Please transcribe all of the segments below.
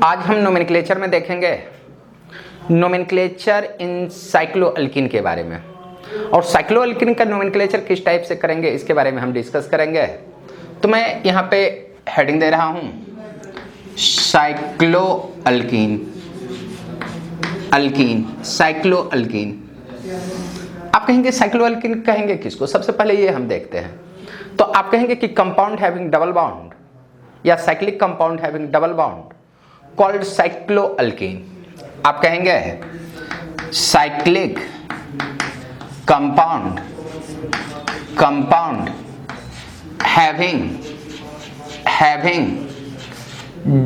आज हम नोमेनक्लेचर में देखेंगे नोमेनक्लेचर इन साइक्लोअल्कीन के बारे में, और साइक्लोअल्कीन का नोमेनक्लेचर किस टाइप से करेंगे इसके बारे में हम डिस्कस करेंगे। तो मैं यहाँ पे हेडिंग दे रहा हूँ साइक्लोअल्कीन, अल्कीन, साइक्लोअल्कीन। आप कहेंगे साइक्लोअल्कीन कहेंगे किसको? सबसे पहले ये हम देखते हैं। तो आप कहेंगे कि कंपाउंड हैविंग डबल बॉन्ड या cyclic compound having double bond called cycloalkene. आप कहेंगे cyclic compound having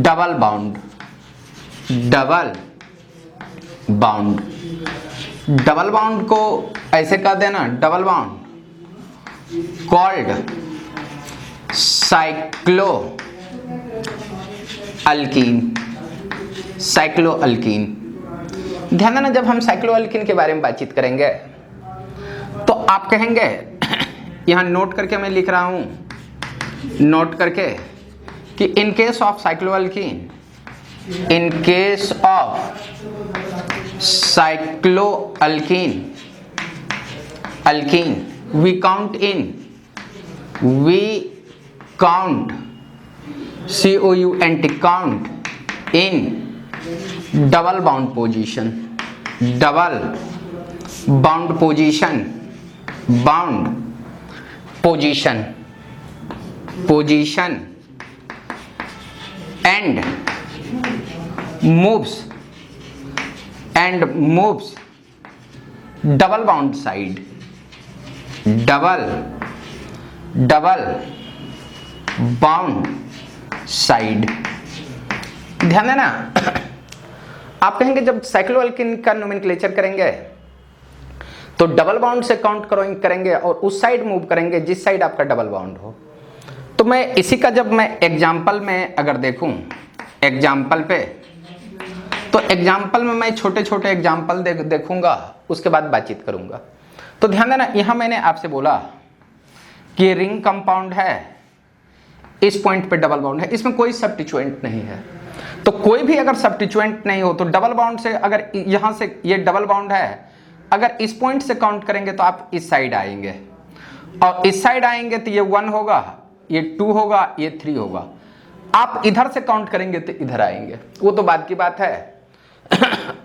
double bond double bond को ऐसे कह देना, डबल बॉन्ड कॉल्ड साइक्लोअल्कीन। ध्यान देना, जब हम साइक्लोअल्कीन के बारे में बातचीत करेंगे तो आप कहेंगे, यहां नोट करके मैं लिख रहा हूं, नोट करके कि in case of cycloalkene, in case of cycloalkene we count in double bound position, and moves double bound side, double bound side। ध्यान देना, आप कहेंगे जब साइक्लोअल्कीन का नोमेनक्लेचर करेंगे तो डबल बाउंड से काउंट करेंगे और उस साइड मूव करेंगे जिस साइड आपका डबल बाउंड हो। तो मैं इसी का जब मैं एग्जाम्पल में अगर देखूं, एग्जाम्पल पे, तो एग्जाम्पल में मैं छोटे छोटे एग्जाम्पल देखूंगा, उसके बाद बातचीत करूंगा। तो ध्यान देना, यहां मैंने आपसे बोला कि रिंग कंपाउंड है, इस पॉइंट पे डबल बाउंड है, इसमें कोई सब्स्टिट्यूएंट नहीं है। तो कोई भी अगर सब्स्टिट्यूएंट नहीं हो तो डबल बाउंड से, अगर यहां से ये डबल बाउंड है, अगर इस पॉइंट से काउंट करेंगे तो आप इस साइड आएंगे, और इस साइड आएंगे तो ये 1 होगा, ये 2 होगा, ये 3 होगा। आप इधर से काउंट करेंगे तो इधर आएंगे, वो तो बाद की बात है।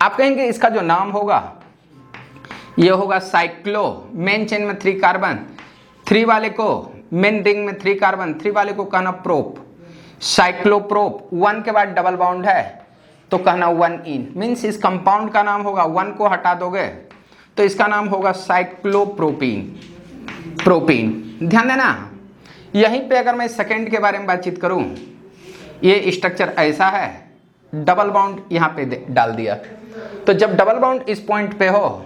आप कहेंगे इसका जो नाम होगा ये होगा साइक्लो, मेन चेन में 3 कार्बन, 3 वाले को, मेन रिंग में 3 कार्बन, 3 वाले को कहना प्रोप, साइक्लोप्रोप। 1 के बाद डबल बाउंड है तो कहना 1 इन, मीन्स इस कंपाउंड का नाम होगा, 1 को हटा दोगे तो इसका नाम होगा साइक्लोप्रोपीन। ध्यान देना, यहीं पे अगर मैं सेकेंड के बारे में बातचीत करूं, ये स्ट्रक्चर ऐसा है, डबल बाउंड यहां पे डाल दिया। तो जब डबल बाउंड इस पॉइंट पे हो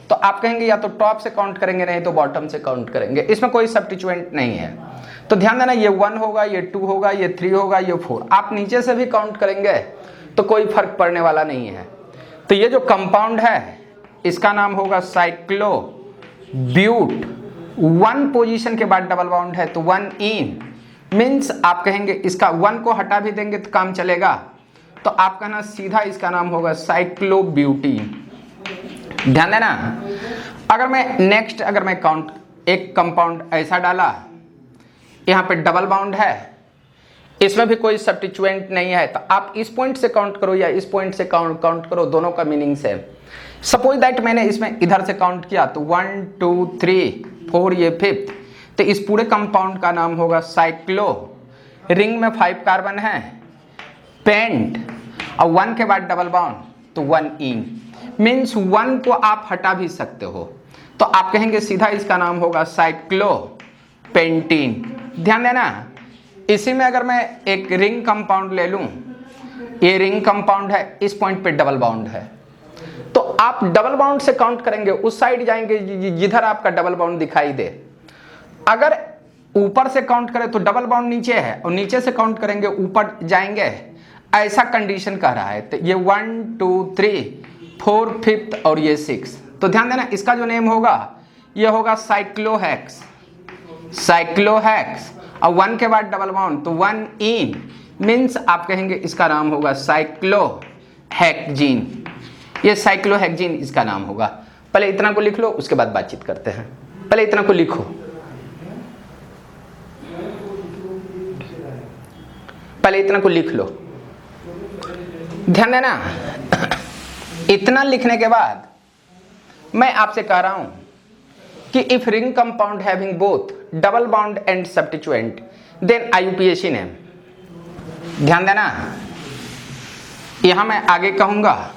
तो आप कहेंगे या तो टॉप से काउंट करेंगे, नहीं तो बॉटम से काउंट करेंगे, इसमें कोई सब्स्टिट्यूएंट नहीं है। तो ध्यान देना, ये 1 होगा, ये 2 होगा, ये 3 होगा, ये 4। आप नीचे से भी काउंट करेंगे तो कोई फर्क पड़ने वाला नहीं है। तो ये जो कंपाउंड है इसका नाम होगा साइक्लोब्यूट। 1 पोजीशन के बाद डबल बाउंड है तो 1 इन, मीन्स आप कहेंगे इसका 1 को हटा भी देंगे तो काम चलेगा, तो आप कहना सीधा इसका नाम होगा साइक्लोब्यूटीन। ध्यान देना, अगर मैं नेक्स्ट, अगर मैं काउंट, एक कंपाउंड ऐसा डाला, यहां पे डबल बाउंड है, इसमें भी कोई सब्स्टिट्यूएंट नहीं है, तो आप इस पॉइंट से काउंट करो या इस पॉइंट से काउंट करो, दोनों का मीनिंग सेम। सपोज दैट मैंने इसमें इधर से काउंट किया तो 1 2 3 4, ये 5th, तो इस पूरे कंपाउंड का नाम होगा साइक्लो। रिंग में 5 कार्बन है, पेंट, और 1 के बाद डबल बाउंड तो 1 इन, मीन्स 1 को आप हटा भी सकते हो, तो आप कहेंगे सीधा इसका नाम होगा साइक्लोपेंटीन। ध्यान देना, इसी में अगर मैं एक रिंग कंपाउंड ले लूं, ये रिंग कंपाउंड है, इस पॉइंट पे डबल बाउंड है, तो आप डबल बाउंड से काउंट करेंगे, उस साइड जाएंगे जिधर आपका डबल बाउंड दिखाई दे। अगर ऊपर से काउंट करें तो डबल बाउंड नीचे है, और नीचे से काउंट करेंगे ऊपर जाएंगे, ऐसा कंडीशन कह रहा है। तो ये 1 2 3 4 5th और ये 6। तो ध्यान देना, इसका जो नेम होगा ये होगा साइक्लोहेक्स, साइक्लोहेक्स, और 1 के बाद डबल बॉन्ड तो 1 इन, मीन्स आप कहेंगे इसका नाम होगा साइक्लोहेक्जीन। ये साइक्लोहेक्जीन इसका नाम होगा। पहले इतना को लिख लो, उसके बाद बातचीत करते हैं। पहले इतना को लिखो, पहले इतना को लिख लो, ध्यान देना। इतना लिखने के बाद मैं आपसे कह रहा हूं कि if ring compound having both double bond and substituent then IUPAC name. ध्यान देना, यहां मैं आगे कहूंगा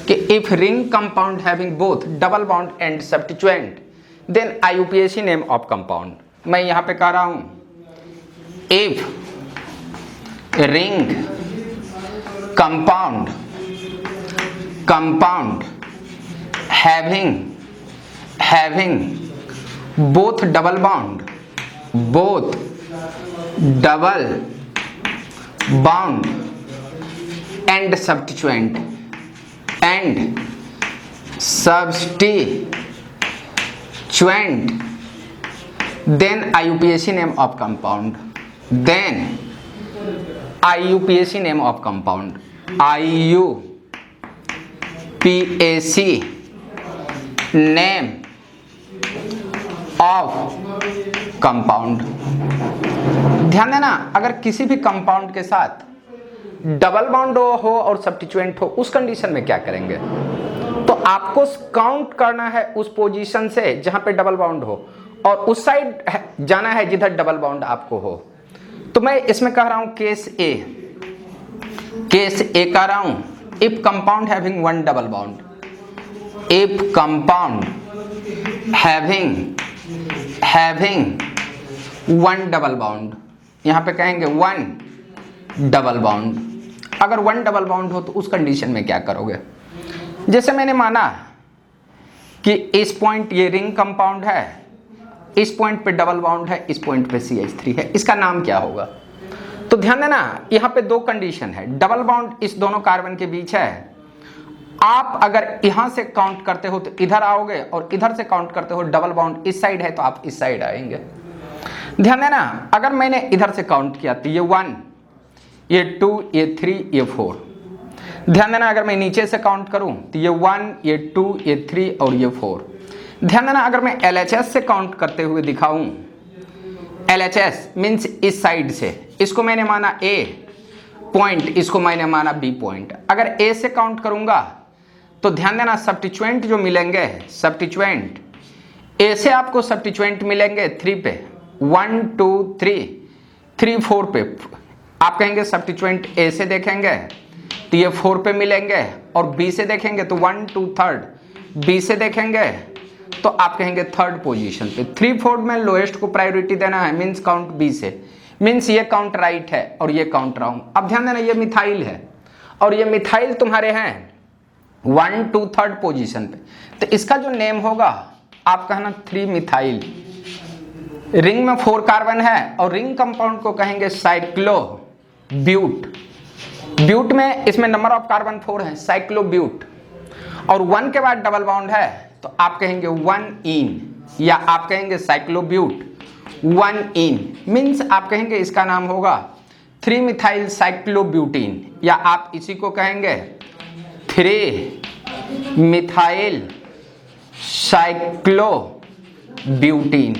कि if ring compound having both double bond and substituent then IUPAC name of compound. मैं यहां पे कह रहा हूं if ring compound having both double bond and substituent then IUPAC name of compound, then IUPAC name of compound, IUPAC name of compound। ध्यान देना, अगर किसी भी कंपाउंड के साथ डबल बॉन्ड हो और सब्स्टिट्यूएंट हो, उस कंडीशन में क्या करेंगे? तो आपको काउंट करना है उस पोजीशन से जहां पे डबल बॉन्ड हो और उस साइड जाना है जिधर डबल बॉन्ड आपको हो। तो मैं इसमें कह रहा हूं केस ए कह रहा हूं if compound having one double bond, if compound having one double bond, यहां पे कहेंगे वन डबल बॉन्ड। अगर वन डबल बॉन्ड हो तो उस कंडीशन में क्या करोगे? जैसे मैंने माना कि इस पॉइंट ये रिंग कंपाउंड है, इस पॉइंट पे डबल बॉन्ड है, इस पॉइंट पे CH3 है, इसका नाम क्या होगा? तो ध्यान देना, यहां पे दो कंडीशन है। डबल बॉन्ड इस दोनों कार्बन के बीच है। आप अगर यहां से काउंट करते हो तो इधर आओगे और इधर से काउंट करते हो डबल बॉन्ड इस साइड है तो आप इस साइड आएंगे। ध्यान देना, अगर मैंने इधर से काउंट किया तो ये 1, ये 2, ये 3, ये 4। ध्यान देना, अगर मैं नीचे से काउंट करूं तो ये 1, ये 2, ये 3 और ये 4। ध्यान देना, अगर मैं LHS से काउंट करते हुए दिखाऊं, LHS मीन्स इस साइड से, इसको मैंने माना A पॉइंट, इसको मैंने माना B पॉइंट। अगर A से काउंट करूंगा तो ध्यान देना सब्स्टिट्यूएंट जो मिलेंगे, सब्स्टिट्यूएंट A से आपको सब्स्टिट्यूएंट मिलेंगे 3 पे, 1 2 3 4 पे। आप कहेंगे सब्स्टिट्यूएंट A से देखेंगे तो ये 4 पे मिलेंगे और B से देखेंगे तो 1 2 3, B से देखेंगे तो आप कहेंगे थर्ड पोजीशन पे। 3 4 में लोएस्ट को प्रायोरिटी देना है, मीन्स काउंट B से, मीन्स ये काउंट राइट है और ये काउंट रॉन्ग। अब ध्यान देना, ये मिथाइल है और ये मिथाइल तुम्हारे हैं 1 2 3 पोजीशन पे, तो इसका जो नेम होगा आप कहना 3 मिथाइल। रिंग में 4 कार्बन है और रिंग कंपाउंड को कहेंगे साइक्लोब्यूट। ब्यूट में इसमें नंबर ऑफ कार्बन 4 है, साइक्लोब्यूट। और 1 के बाद डबल बॉन्ड है तो आप कहेंगे 1 इन, या आप कहेंगे साइक्लोब्यूट 1 इन, मीन्स आप कहेंगे इसका नाम होगा 3 मिथाइल साइक्लोब्यूटीन, या आप इसी को कहेंगे 3 मिथाइल साइक्लोब्यूटीन,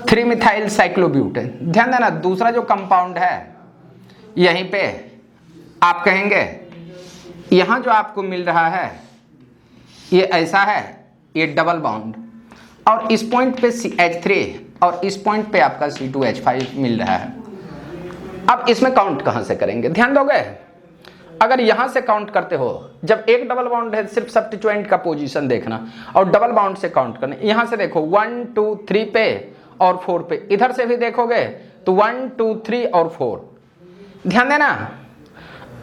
3 मिथाइल साइक्लोब्यूटेन। ध्यान देना, दूसरा जो कंपाउंड है यहीं पे आप कहेंगे, यहां जो आपको मिल रहा है ये ऐसा है, ये डबल बॉन्ड और इस पॉइंट पे CH3 और इस पॉइंट पे आपका C2H5 मिल रहा है। अब इसमें काउंट कहां से करेंगे? ध्यान दोगे, अगर यहां से काउंट करते हो, जब एक डबल बॉन्ड है सिर्फ सब्स्टिट्यूएंट का पोजीशन देखना और डबल बॉन्ड से काउंट करना। यहां से देखो 1 2 3 पे और 4 पे, इधर से भी देखोगे तो 1 2 3 और 4। ध्यान देना,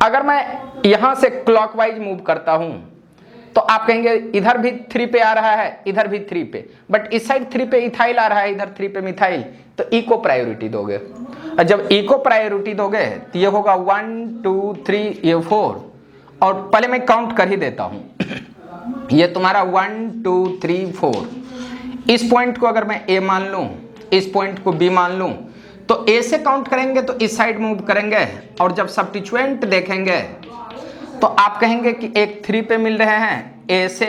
अगर मैं यहां से क्लॉकवाइज मूव करता हूं तो आप कहेंगे इधर भी 3 पे आ रहा है, इधर भी 3 पे, बट इस साइड 3 पे इथाइल आ रहा है, इधर 3 पे मिथाइल, तो E को प्रायोरिटी दोगे। और जब E को प्रायोरिटी दोगे तो ये होगा 1 2 3 ये 4। और पहले मैं काउंट कर ही देता हूं, ये तुम्हारा 1 2 3 4। इस पॉइंट को अगर मैं A मान लूं, इस पॉइंट को B मान लूं, तो तो ए से काउंट करेंगे तो इस साइड मूव करेंगे, और जब सब्स्टिट्यूएंट देखेंगे तो आप कहेंगे कि एक 3 पे मिल रहे हैं ए से,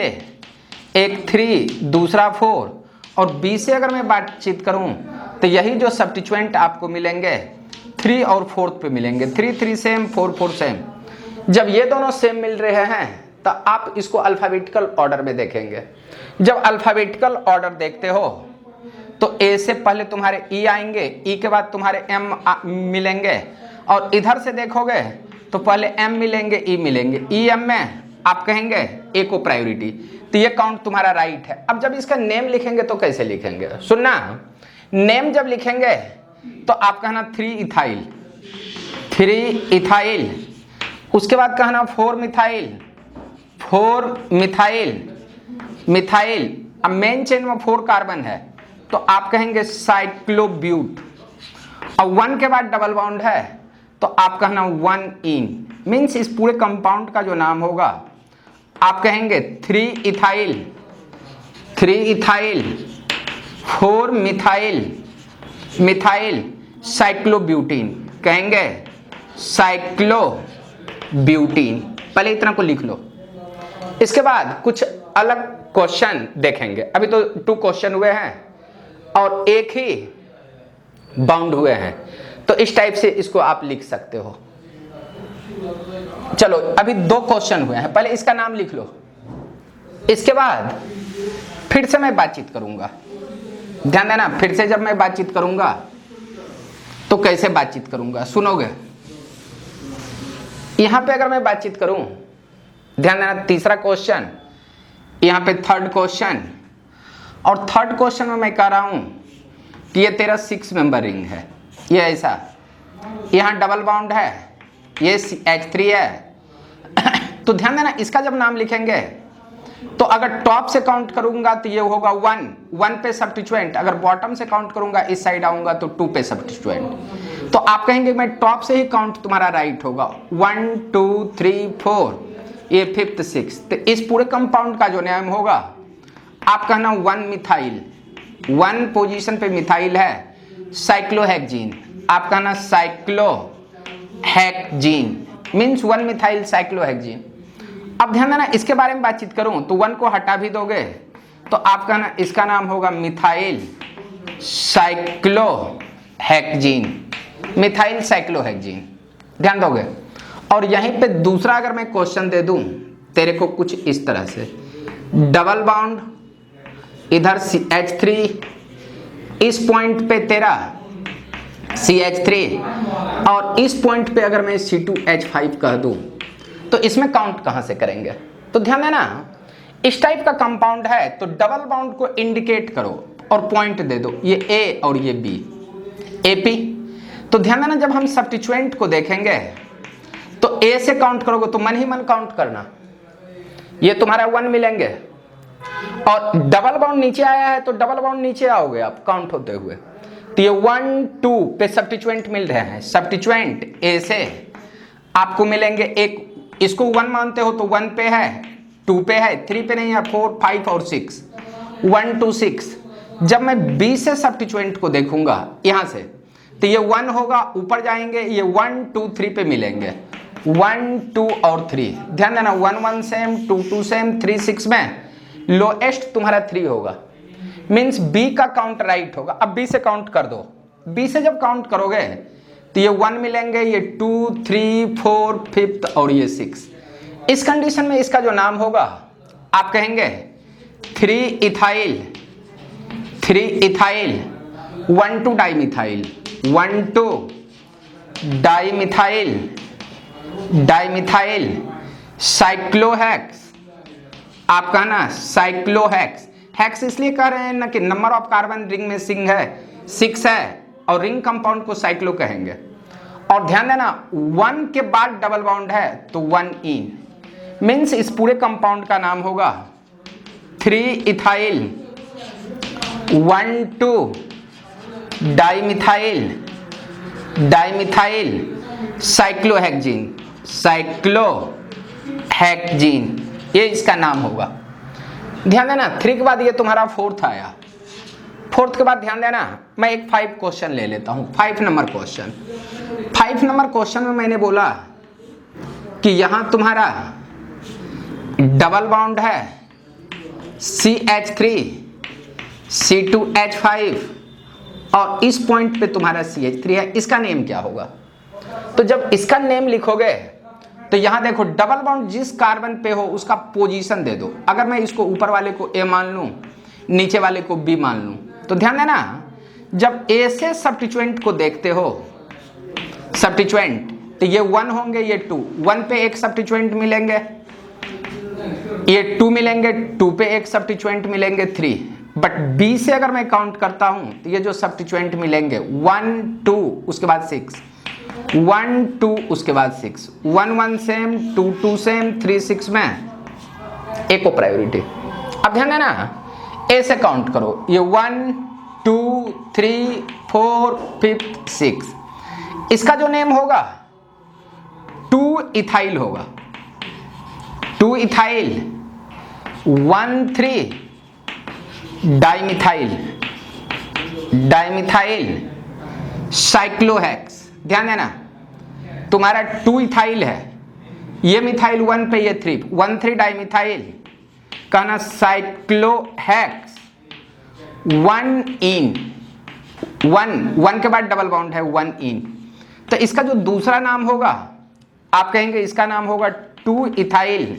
एक 3, दूसरा 4, और बी से अगर मैं बातचीत करूं तो यही जो सब्स्टिट्यूएंट आपको मिलेंगे 3 और 4 पे मिलेंगे। 3 3 सेम, 4 4 सेम। जब ये दोनों सेम मिल रहे हैं तो आप इसको अल्फाबेटिकल ऑर्डर में देखेंगे। जब अल्फाबेटिकल ऑर्डर देखते हो तो ए से पहले तुम्हारे ई आएंगे, ई के बाद तुम्हारे एम मिलेंगे, और इधर से देखोगे तो पहले एम मिलेंगे, ई मिलेंगे। ई एम में आप कहेंगे ए को प्रायोरिटी, तो ये काउंट तुम्हारा राइट है। अब जब इसका नेम लिखेंगे तो कैसे लिखेंगे, सुनना। नेम जब लिखेंगे तो आप कहना 3 इथाइल, 3 इथाइल, उसके बाद कहना 4 मिथाइल, 4 मिथाइल, मिथाइल। अब मेन चेन में 4 कार्बन है तो आप कहेंगे साइक्लोब्यूट। अब 1 के बाद डबल बॉन्ड है तो आप कहना 1 इन, मीन्स इस पूरे कंपाउंड का जो नाम होगा आप कहेंगे 3 इथाइल, 3 इथाइल, 4 मिथाइल, मिथाइल साइक्लोब्यूटीन, कहेंगे साइक्लोब्यूटीन। पहले इतना को लिख लो। इसके बाद कुछ अलग क्वेश्चन देखेंगे। अभी तो 2 क्वेश्चन हुए हैं और एक ही बाउंड हुए हैं, तो इस टाइप से इसको आप लिख सकते हो। चलो अभी 2 क्वेश्चन हुए हैं, पहले इसका नाम लिख लो। इसके बाद फिर से मैं बातचीत करूंगा, ध्यान देना। फिर से जब मैं बातचीत करूंगा तो कैसे बातचीत करूंगा सुनोगे। यहां पे अगर मैं बातचीत करूं, ध्यान देना, तीसरा क्वेश्चन, यहां पे थर्ड क्वेश्चन, और थर्ड क्वेश्चन में मैं कह रहा हूं कि ये तेरा 6 मेंबर रिंग है, ये ऐसा, यहां डबल बाउंड है, ये H3 है। तो ध्यान देना, इसका जब नाम लिखेंगे तो अगर टॉप से काउंट करूंगा तो ये होगा 1 पे सब्स्टिट्यूएंट, अगर बॉटम से काउंट करूंगा इस साइड आऊंगा तो 2 पे सब्स्टिट्यूएंट। तो आप कहेंगे मैं टॉप से ही काउंट तुम्हारा राइट होगा, 1 2 3 4, ये 5th 6th। तो इस पूरे कंपाउंड का जो नेम होगा आप कहना 1 मिथाइल, 1 पोजीशन पे मिथाइल है, साइक्लोहेक्जीन, आप कहना साइक्लोहेक्जीन, मीन्स 1 मिथाइल साइक्लोहेक्जीन। अब ध्यान देना, इसके बारे में बातचीत करूं तो 1 को हटा भी दोगे तो आप कहना इसका नाम होगा मिथाइल साइक्लोहेक्जीन, मिथाइल साइक्लोहेक्जीन, ध्यान दोगे। और यहीं पे दूसरा अगर मैं क्वेश्चन दे दूं तेरे को कुछ इस तरह से, डबल बाउंड, इधर CH3, इस पॉइंट पे तेरा CH3, और इस पॉइंट पे अगर मैं C2H5 कह दूं तो इसमें काउंट कहां से करेंगे। तो ध्यान देना, इस टाइप का कंपाउंड है तो डबल बाउंड को इंडिकेट करो और पॉइंट दे दो, ये A और ये B, AP। तो ध्यान देना, जब हम सब्स्टिट्यूएंट को देखेंगे तो A से काउंट करोगे तो मन ही मन काउंट करना, ये तुम्हारा 1 मिलेंगे, और डबल बाउंड नीचे आया है तो डबल बाउंड नीचे आओगे आप काउंट होते हुए। तो ये 1 2 पे सब्स्टिट्यूएंट मिल रहे हैं, सब्स्टिट्यूएंट A से आपको मिलेंगे, एक इसको 1 मानते हो तो 1 पे है, 2 पे है, 3 पे नहीं है, 4 5 और 6, 1 2 6। जब मैं B से सब्स्टिट्यूएंट को देखूंगा यहां से तो ये 1 होगा, ऊपर जाएंगे ये 1 2 3 पे मिलेंगे, 1 2 और 3। ध्यान देना, 1 1 सेम, 2 2 सेम, 3 6 में लोएस्ट तुम्हारा 3 होगा, मीन्स B का काउंट राइट होगा। अब B से काउंट कर दो, B से जब काउंट करोगे तो ये 1 मिलेंगे, ये 2 3 4 5th और ये 6। इस कंडीशन में इसका जो नाम होगा आप कहेंगे 3 ethyl, 3 ethyl, 1 2 dimethyl, 1 2 dimethyl, dimethyl साइक्लोहेक्स, आप कहना साइक्लोहेक्स। हेक्स इसलिए कह रहे हैं ना कि नंबर ऑफ कार्बन रिंग में सिंग है 6 है, और रिंग कंपाउंड को साइक्लो कहेंगे। और ध्यान देना, 1 के बाद डबल बाउंड है तो 1 इन, मीन्स इस पूरे कंपाउंड का नाम होगा 3 ethyl, 1 2 dimethyl, dimethyl cyclohexene, cyclohexene, ये इसका नाम होगा। ध्यान देना, 3 के बाद ये तुम्हारा 4th आया, फोर्थ के बाद ध्यान देना, मैं एक 5 क्वेश्चन ले लेता हूं, 5 नंबर क्वेश्चन। 5 नंबर क्वेश्चन में मैंने बोला कि यहां तुम्हारा डबल बॉन्ड है CH3 C2H5 और इस पॉइंट पे तुम्हारा CH3 है, इसका नेम क्या होगा? तो जब इसका नेम लिखोगे तो यहां देखो डबल बॉन्ड जिस कार्बन पे हो उसका पोजीशन दे दो। अगर मैं इसको ऊपर वाले को A मान लूं, नीचे वाले को B मान लूं, तो ध्यान देना जब A से सब्स्टिट्यूएंट को देखते हो, सब्स्टिट्यूएंट, तो ये 1 होंगे, ये 2, 1 पे एक सब्स्टिट्यूएंट मिलेंगे, ये 2 मिलेंगे, 2 पे एक सब्स्टिट्यूएंट मिलेंगे 3। बट B से अगर मैं काउंट करता हूं तो ये जो सब्स्टिट्यूएंट मिलेंगे 1 2 उसके बाद 6, 1 2 उसके बाद 6, 1 1 सेम, 2 2 सेम, 3 6 में एक को प्रायोरिटी। अब ध्यान देना A से काउंट करो, ये 1 2 3 4 5 6, इसका जो नेम होगा 2 इथाइल होगा, 2 इथाइल, 1 3 डाइमिथाइल, डाइमिथाइल साइक्लोहेक्स। ध्यान देना तुम्हारा 2 इथाइल है, ये मिथाइल 1 पे, ये 3, 1 3 डाइमिथाइल, कहना साइक्लोहेक्स 1 इन, 1 के बाद डबल बॉन्ड है 1 इन। तो इसका जो दूसरा नाम होगा आप कहेंगे इसका नाम होगा 2 इथाइल,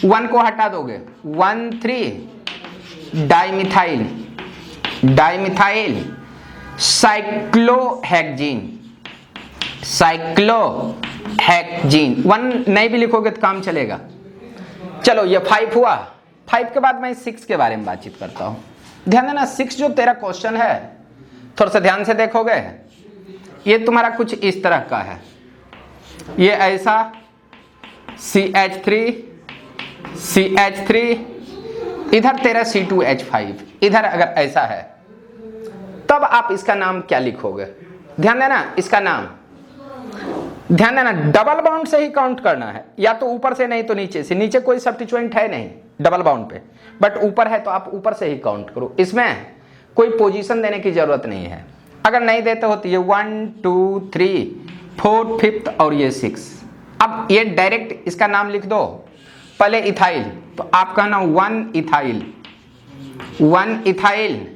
1 को हटा दोगे 1 3 डाइमिथाइल, डाइमिथाइल साइक्लोहेक्जीन, साइक्लोहेक्जीन। 1 नहीं भी लिखोगे तो काम चलेगा। चलो ये 5 हुआ। 5 के बाद मैं 6 के बारे में बातचीत करता हूं। ध्यान देना 6 जो तेरा क्वेश्चन है, थोड़ा सा ध्यान से देखोगे, ये तुम्हारा कुछ इस तरह का है, ये ऐसा CH3 CH3, इधर तेरा C2H5, इधर अगर ऐसा है तब आप इसका नाम क्या लिखोगे? ध्यान देना इसका नाम, ध्यान देना डबल बाउंड से ही काउंट करना है, या तो ऊपर से नहीं तो नीचे से। नीचे कोई सब्स्टिट्यूएंट है नहीं डबल बाउंड पे, बट ऊपर है तो आप ऊपर से ही काउंट करो। इसमें कोई पोजीशन देने की जरूरत नहीं है। अगर नहीं देते हो तो ये 1 2 3 4 5 और ये 6। अब ये डायरेक्ट इसका नाम लिख दो। पहले इथाइल, तो आप कहना 1 इथाइल, 1 इथाइल,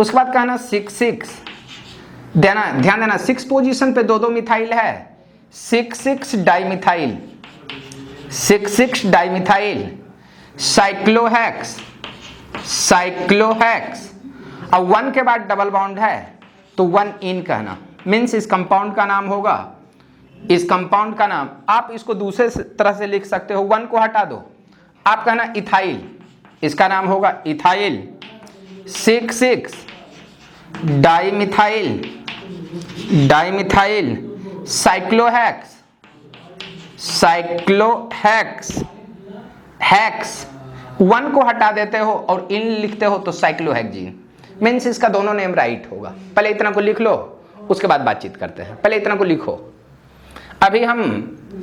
उसके बाद कहना 6 6, ध्यान देना 6 पोजीशन पे 2 2 मिथाइल है, 6 6 डाइमिथाइल, 6 6 डाइमिथाइल साइक्लोहेक्स, साइक्लोहेक्स। अब 1 के बाद डबल बॉन्ड है तो 1 इन कहना, मीन्स इस कंपाउंड का नाम होगा, इस कंपाउंड का नाम। आप इसको दूसरे तरह से लिख सकते हो, 1 को हटा दो, आप कहना इथाइल, इसका नाम होगा इथाइल 6 6 डाइमिथाइल, डाइमिथाइल साइक्लोहेक्स, साइक्लोहेक्स हेक्स। 1 को हटा देते हो और इन लिखते हो तो साइक्लोहेक्जीन, मीन्स इसका दोनों नेम राइट होगा। पहले इतना को लिख लो, उसके बाद बातचीत करते हैं। पहले इतना को लिखो। अभी हम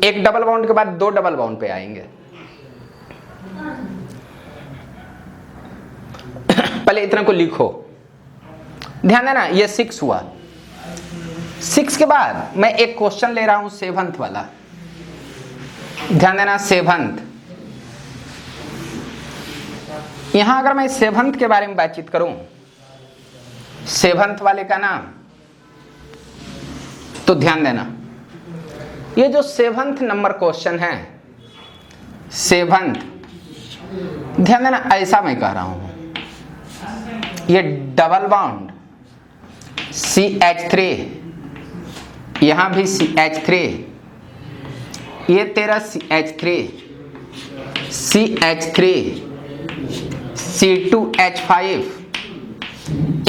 एक डबल बाउंड के बाद 2 डबल बाउंड पे आएंगे। पहले इतना को लिखो। ध्यान देना ये 6 हुआ। 6 के बाद मैं एक क्वेश्चन ले रहा हूं 7th वाला। ध्यान देना 7th। यहां अगर मैं 7th के बारे में बातचीत करूं, 7th वाले का नाम, तो ध्यान देना ये जो 7th नंबर क्वेश्चन है, 7th, ध्यान देना ऐसा मैं कह रहा हूं, ये डबल बॉन्ड CH3, यहां भी CH3, ये तेरा CH3 CH3 C2H5,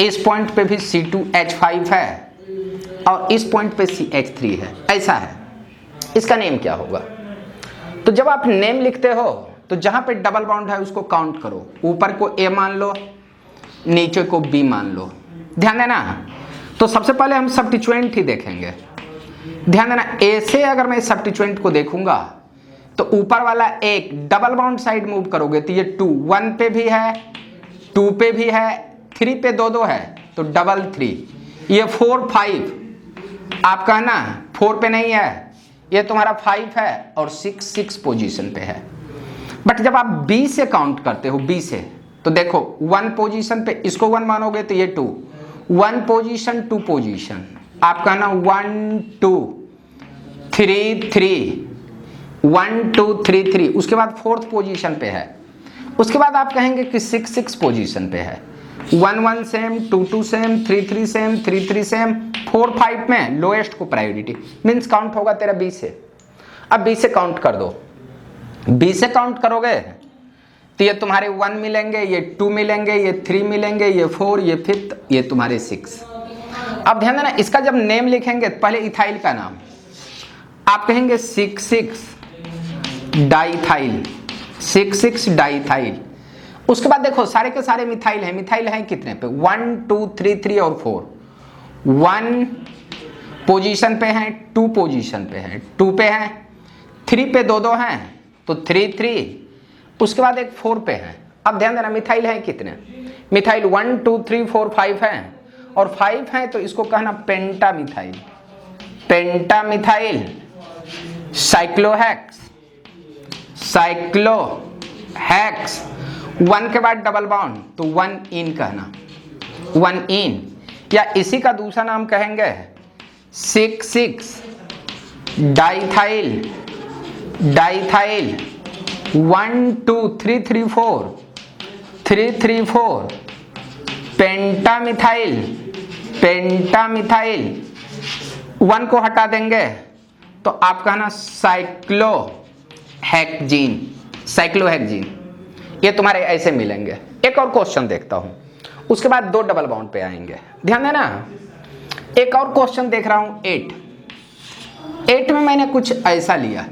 इस पॉइंट पे भी C2H5 है और इस पॉइंट पे CH3 है, ऐसा है। इसका नेम क्या होगा? तो जब आप नेम लिखते हो तो जहां पे डबल बॉन्ड है उसको काउंट करो, ऊपर को A मान लो, नीचे को B मान लो। ध्यान देना, तो सबसे पहले हम सब्स्टिट्यूएंट ही देखेंगे। ध्यान देना A से अगर मैं सब्स्टिट्यूएंट को देखूंगा तो ऊपर वाला एक डबल बॉन्ड साइड मूव करोगे तो ये 2, 1 पे भी है, 2 पे भी है, 3 पे 2 है तो डबल 3, ये 4 5, आप कहना 4 पे नहीं है, ये तुम्हारा 5 है और 6 पोजीशन पे है। बट जब आप B से काउंट करते हो, B से, तो देखो 1 पोजीशन पे इसको 1 मानोगे तो ये 2, 1 पोजीशन 2 पोजीशन, आप कहना 1 2 3 3, 1 2 3 3, उसके बाद 4th पोजीशन पे है। उसके बाद आप कहेंगे कि 6 पोजीशन पे है, 1 1 सेम, 2 2 सेम, 3 3 सेम, 3 3 सेम, 4 5 में लोएस्ट को प्रायोरिटी, मीन्स काउंट होगा तेरा B से। अब B से काउंट कर दो, B से काउंट करोगे तो ये तुम्हारे 1 मिलेंगे, ये 2 मिलेंगे, ये 3 मिलेंगे, ये 4, ये 5th, ये तुम्हारे 6। अब ध्यान देना, इसका जब नेम लिखेंगे पहले इथाइल का नाम आप कहेंगे 6 डाइथाइल, 6 डाइथाइल। उसके बाद देखो सारे के सारे मिथाइल हैं, मिथाइल हैं कितने पे, 1 2 3 3 और 4, 1 पोजीशन पे हैं, 2 पोजीशन पे हैं, 2 पे हैं, 3 पे 2 हैं तो 3 3, उसके बाद एक 4 पे है। अब ध्यान देना मिथाइल है कितने, मिथाइल 1 2 3 4 5 हैं और 5 हैं तो इसको कहना पेंटा मिथाइल, पेंटा मिथाइल, साइक्लोहेक्स, साइक्लोहेक्स। 1 के बाद डबल बॉन्ड तो 1 इन कहना, 1 इन, या इसी का दूसरा नाम कहेंगे 6 डाइथाइल, डाइथाइल, 1 2 3 3 4, 3 3 4, पेंटामिथाइल, पेंटामिथाइल। 1 को हटा देंगे तो आप कहना साइक्लोहेक्जीन, साइक्लोहेक्जीन, ये तुम्हारे ऐसे मिलेंगे। एक और क्वेश्चन देखता हूं, उसके बाद 2 डबल बॉन्ड पे आएंगे। ध्यान देना, एक और क्वेश्चन देख रहा हूं 8 में मैंने कुछ ऐसा लिया,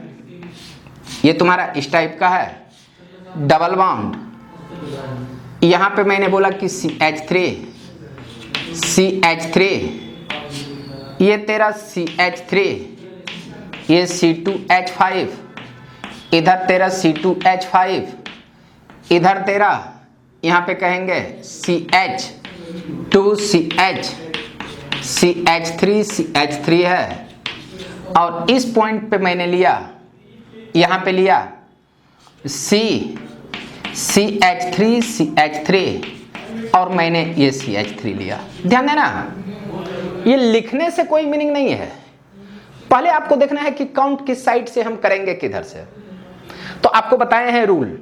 ये तुम्हारा इस टाइप का है डबल बॉन्ड, यहां पे मैंने बोला कि CH3, ये तेरा CH3, ये C2H5, इधर तेरा C2H5, इधर तेरा यहां पे कहेंगे CH2CH, CH3 है, और इस पॉइंट पे मैंने लिया, यहां पे लिया CH3 और मैंने ये CH3 लिया। ध्यान देना, ये लिखने से कोई मीनिंग नहीं है, पहले आपको देखना है कि काउंट किस साइड से हम करेंगे, किधर से। तो आपको बताए हैं रूल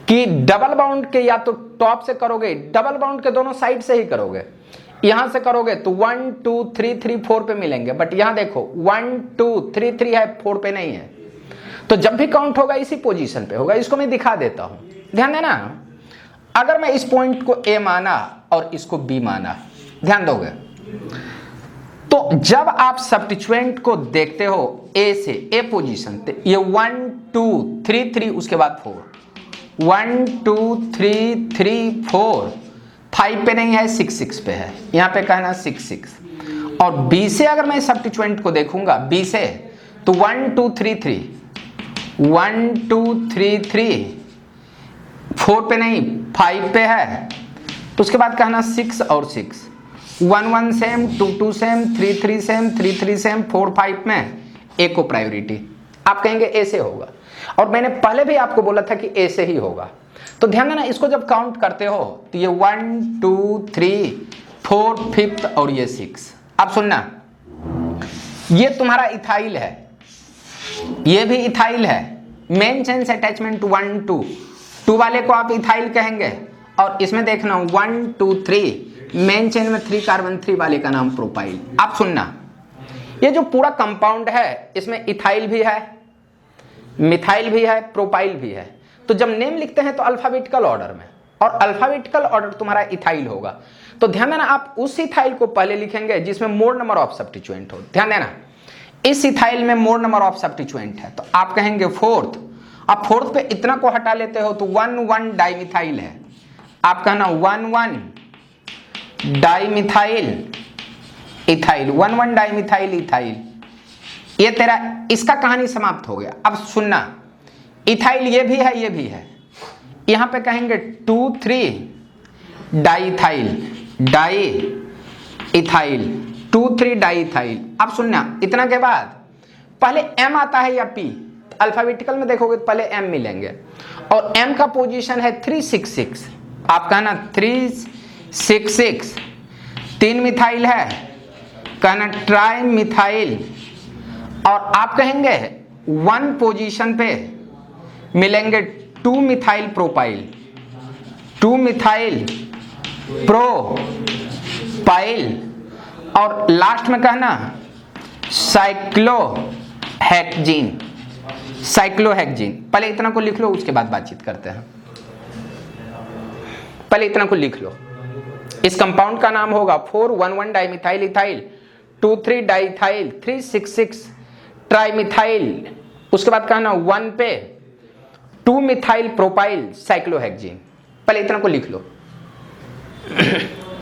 कि डबल बाउंड के या तो टॉप से करोगे, डबल बाउंड के दोनों साइड से ही करोगे। यहां से करोगे तो 1 2 3 3 4 पे मिलेंगे, बट यहां देखो 1 2 3 3 है, 4 पे नहीं है, तो जब भी काउंट होगा इसी पोजीशन पे होगा। इसको मैं दिखा देता हूं, ध्यान देना। अगर मैं इस पॉइंट को A माना और इसको B माना, ध्यान दोगे, तो जब आप सब्स्टिट्यूएंट को देखते हो A से, A पोजीशन पे, ये 1 2 3 3, उसके बाद 4, 1 2 3 3 4, 5 पे नहीं है, 6 पे है, यहां पे कहना 6। और B से अगर मैं सब्स्टिट्यूएंट को देखूंगा, B से, तो 1 2 3 3, 1 2 3 3, 4 पे नहीं, 5 पे है, तो उसके बाद कहना 6 और 6, 1 1 सेम, 2 2 सेम, 3 3 सेम, 3 3 सेम, 4 5 में A को प्रायोरिटी। आप कहेंगे A से होगा, और मैंने पहले भी आपको बोला था कि A से ही होगा। तो ध्यान देना, इसको जब काउंट करते हो तो ये 1 2 3 4 5th और ये 6। अब सुनना, ये तुम्हारा इथाइल है, ये भी इथाइल है, मेन चेन से अटैचमेंट 1 2, 2 वाले को आप इथाइल कहेंगे, और इसमें देखना 1 2 3, मेन चेन में 3 कार्बन 3 वाले का नाम प्रोपाइल। आप सुनना, ये जो पूरा कंपाउंड है इसमें इथाइल भी है, मिथाइल भी है, प्रोपाइल भी है। तो जब नेम लिखते हैं तो अल्फाबेटिकल ऑर्डर में, और अल्फाबेटिकल ऑर्डर तुम्हारा इथाइल होगा। तो ध्यान देना, आप उस इथाइल को पहले लिखेंगे जिसमें मोर नंबर ऑफ सब्स्टिट्यूएंट हो। ध्यान देना, इस इथाइल में मोर नंबर ऑफ सब्स्टिट्यूएंट है, तो आप कहेंगे 4th। अब 4th पे इतना को हटा लेते हो तो 1 1 डाइमिथाइल है, आप कहना 1 1 डाइमिथाइल इथाइल, 1 1 डाइमिथाइल इथाइल। ये तेरा इसका कहानी समाप्त हो गया। अब सुनना, इथाइल ये भी है, ये भी है, यहां पे कहेंगे 2 3 डाईथाइल, डाई इथाइल, 2,3 डाईथाइल। अब सुनना, इतना के बाद पहले M आता है या P? अल्फाबेटिकल में देखोगे तो पहले M मिलेंगे, और M का पोजीशन है 366। आप कहना 366, 3 मिथाइल है, कहना ट्राई मिथाइल, और आप कहेंगे 1 पोजीशन पे मिलेंगे 2 मिथाइल प्रोपाइल, 2 मिथाइल प्रोपाइल, और लास्ट में कहना साइक्लोहेक्जीन, साइक्लोहेक्जीन। पहले इतना को लिख लो, उसके बाद बातचीत करते हैं। पहले इतना को लिख लो। इस कंपाउंड का नाम होगा 4,1,1 डाइमिथाइल इथाइल, 2,3 डाइथाइल, 3,6,6 ट्राइमिथाइल, उसके बाद कहना 1 पे 2 मिथाइल प्रोपाइल साइक्लोहेक्जीन। पहले इतना को लिख लो।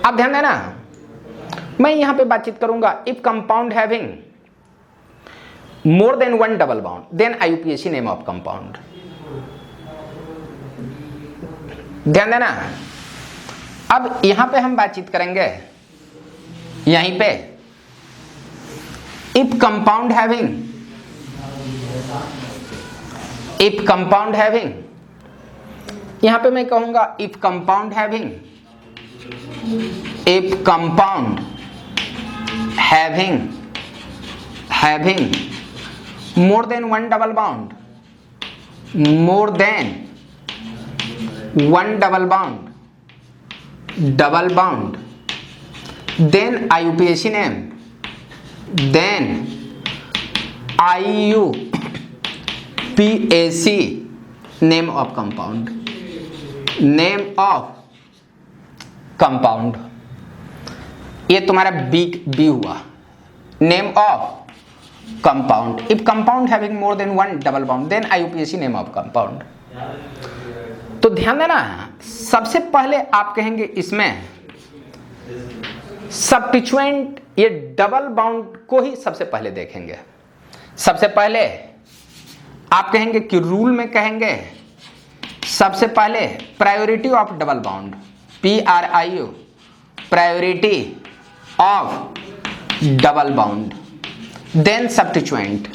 अब ध्यान देना, मैं यहां पे बातचीत करूंगा if compound having more than 1 double bond then IUPAC name of compound. ध्यान देना, अब यहां पे हम बातचीत करेंगे, यहीं पे इफ कंपाउंड हैविंग, यहां पे मैं कहूंगा if compound having more than 1 double bond, more than 1 double bond, then IUPAC name, then IUPAC name of compound, name of compound। ये तुम्हारा बी हुआ, name of compound. If compound having more than 1 double bond then IUPAC name of compound. तो ध्यान देना, सबसे पहले आप कहेंगे इसमें सब्स्टिट्यूएंट, ये डबल बॉन्ड को ही सबसे पहले देखेंगे। सबसे पहले आप कहेंगे कि रूल में कहेंगे सबसे पहले priority of double bond, PRIO, priority of double bond, then substituent,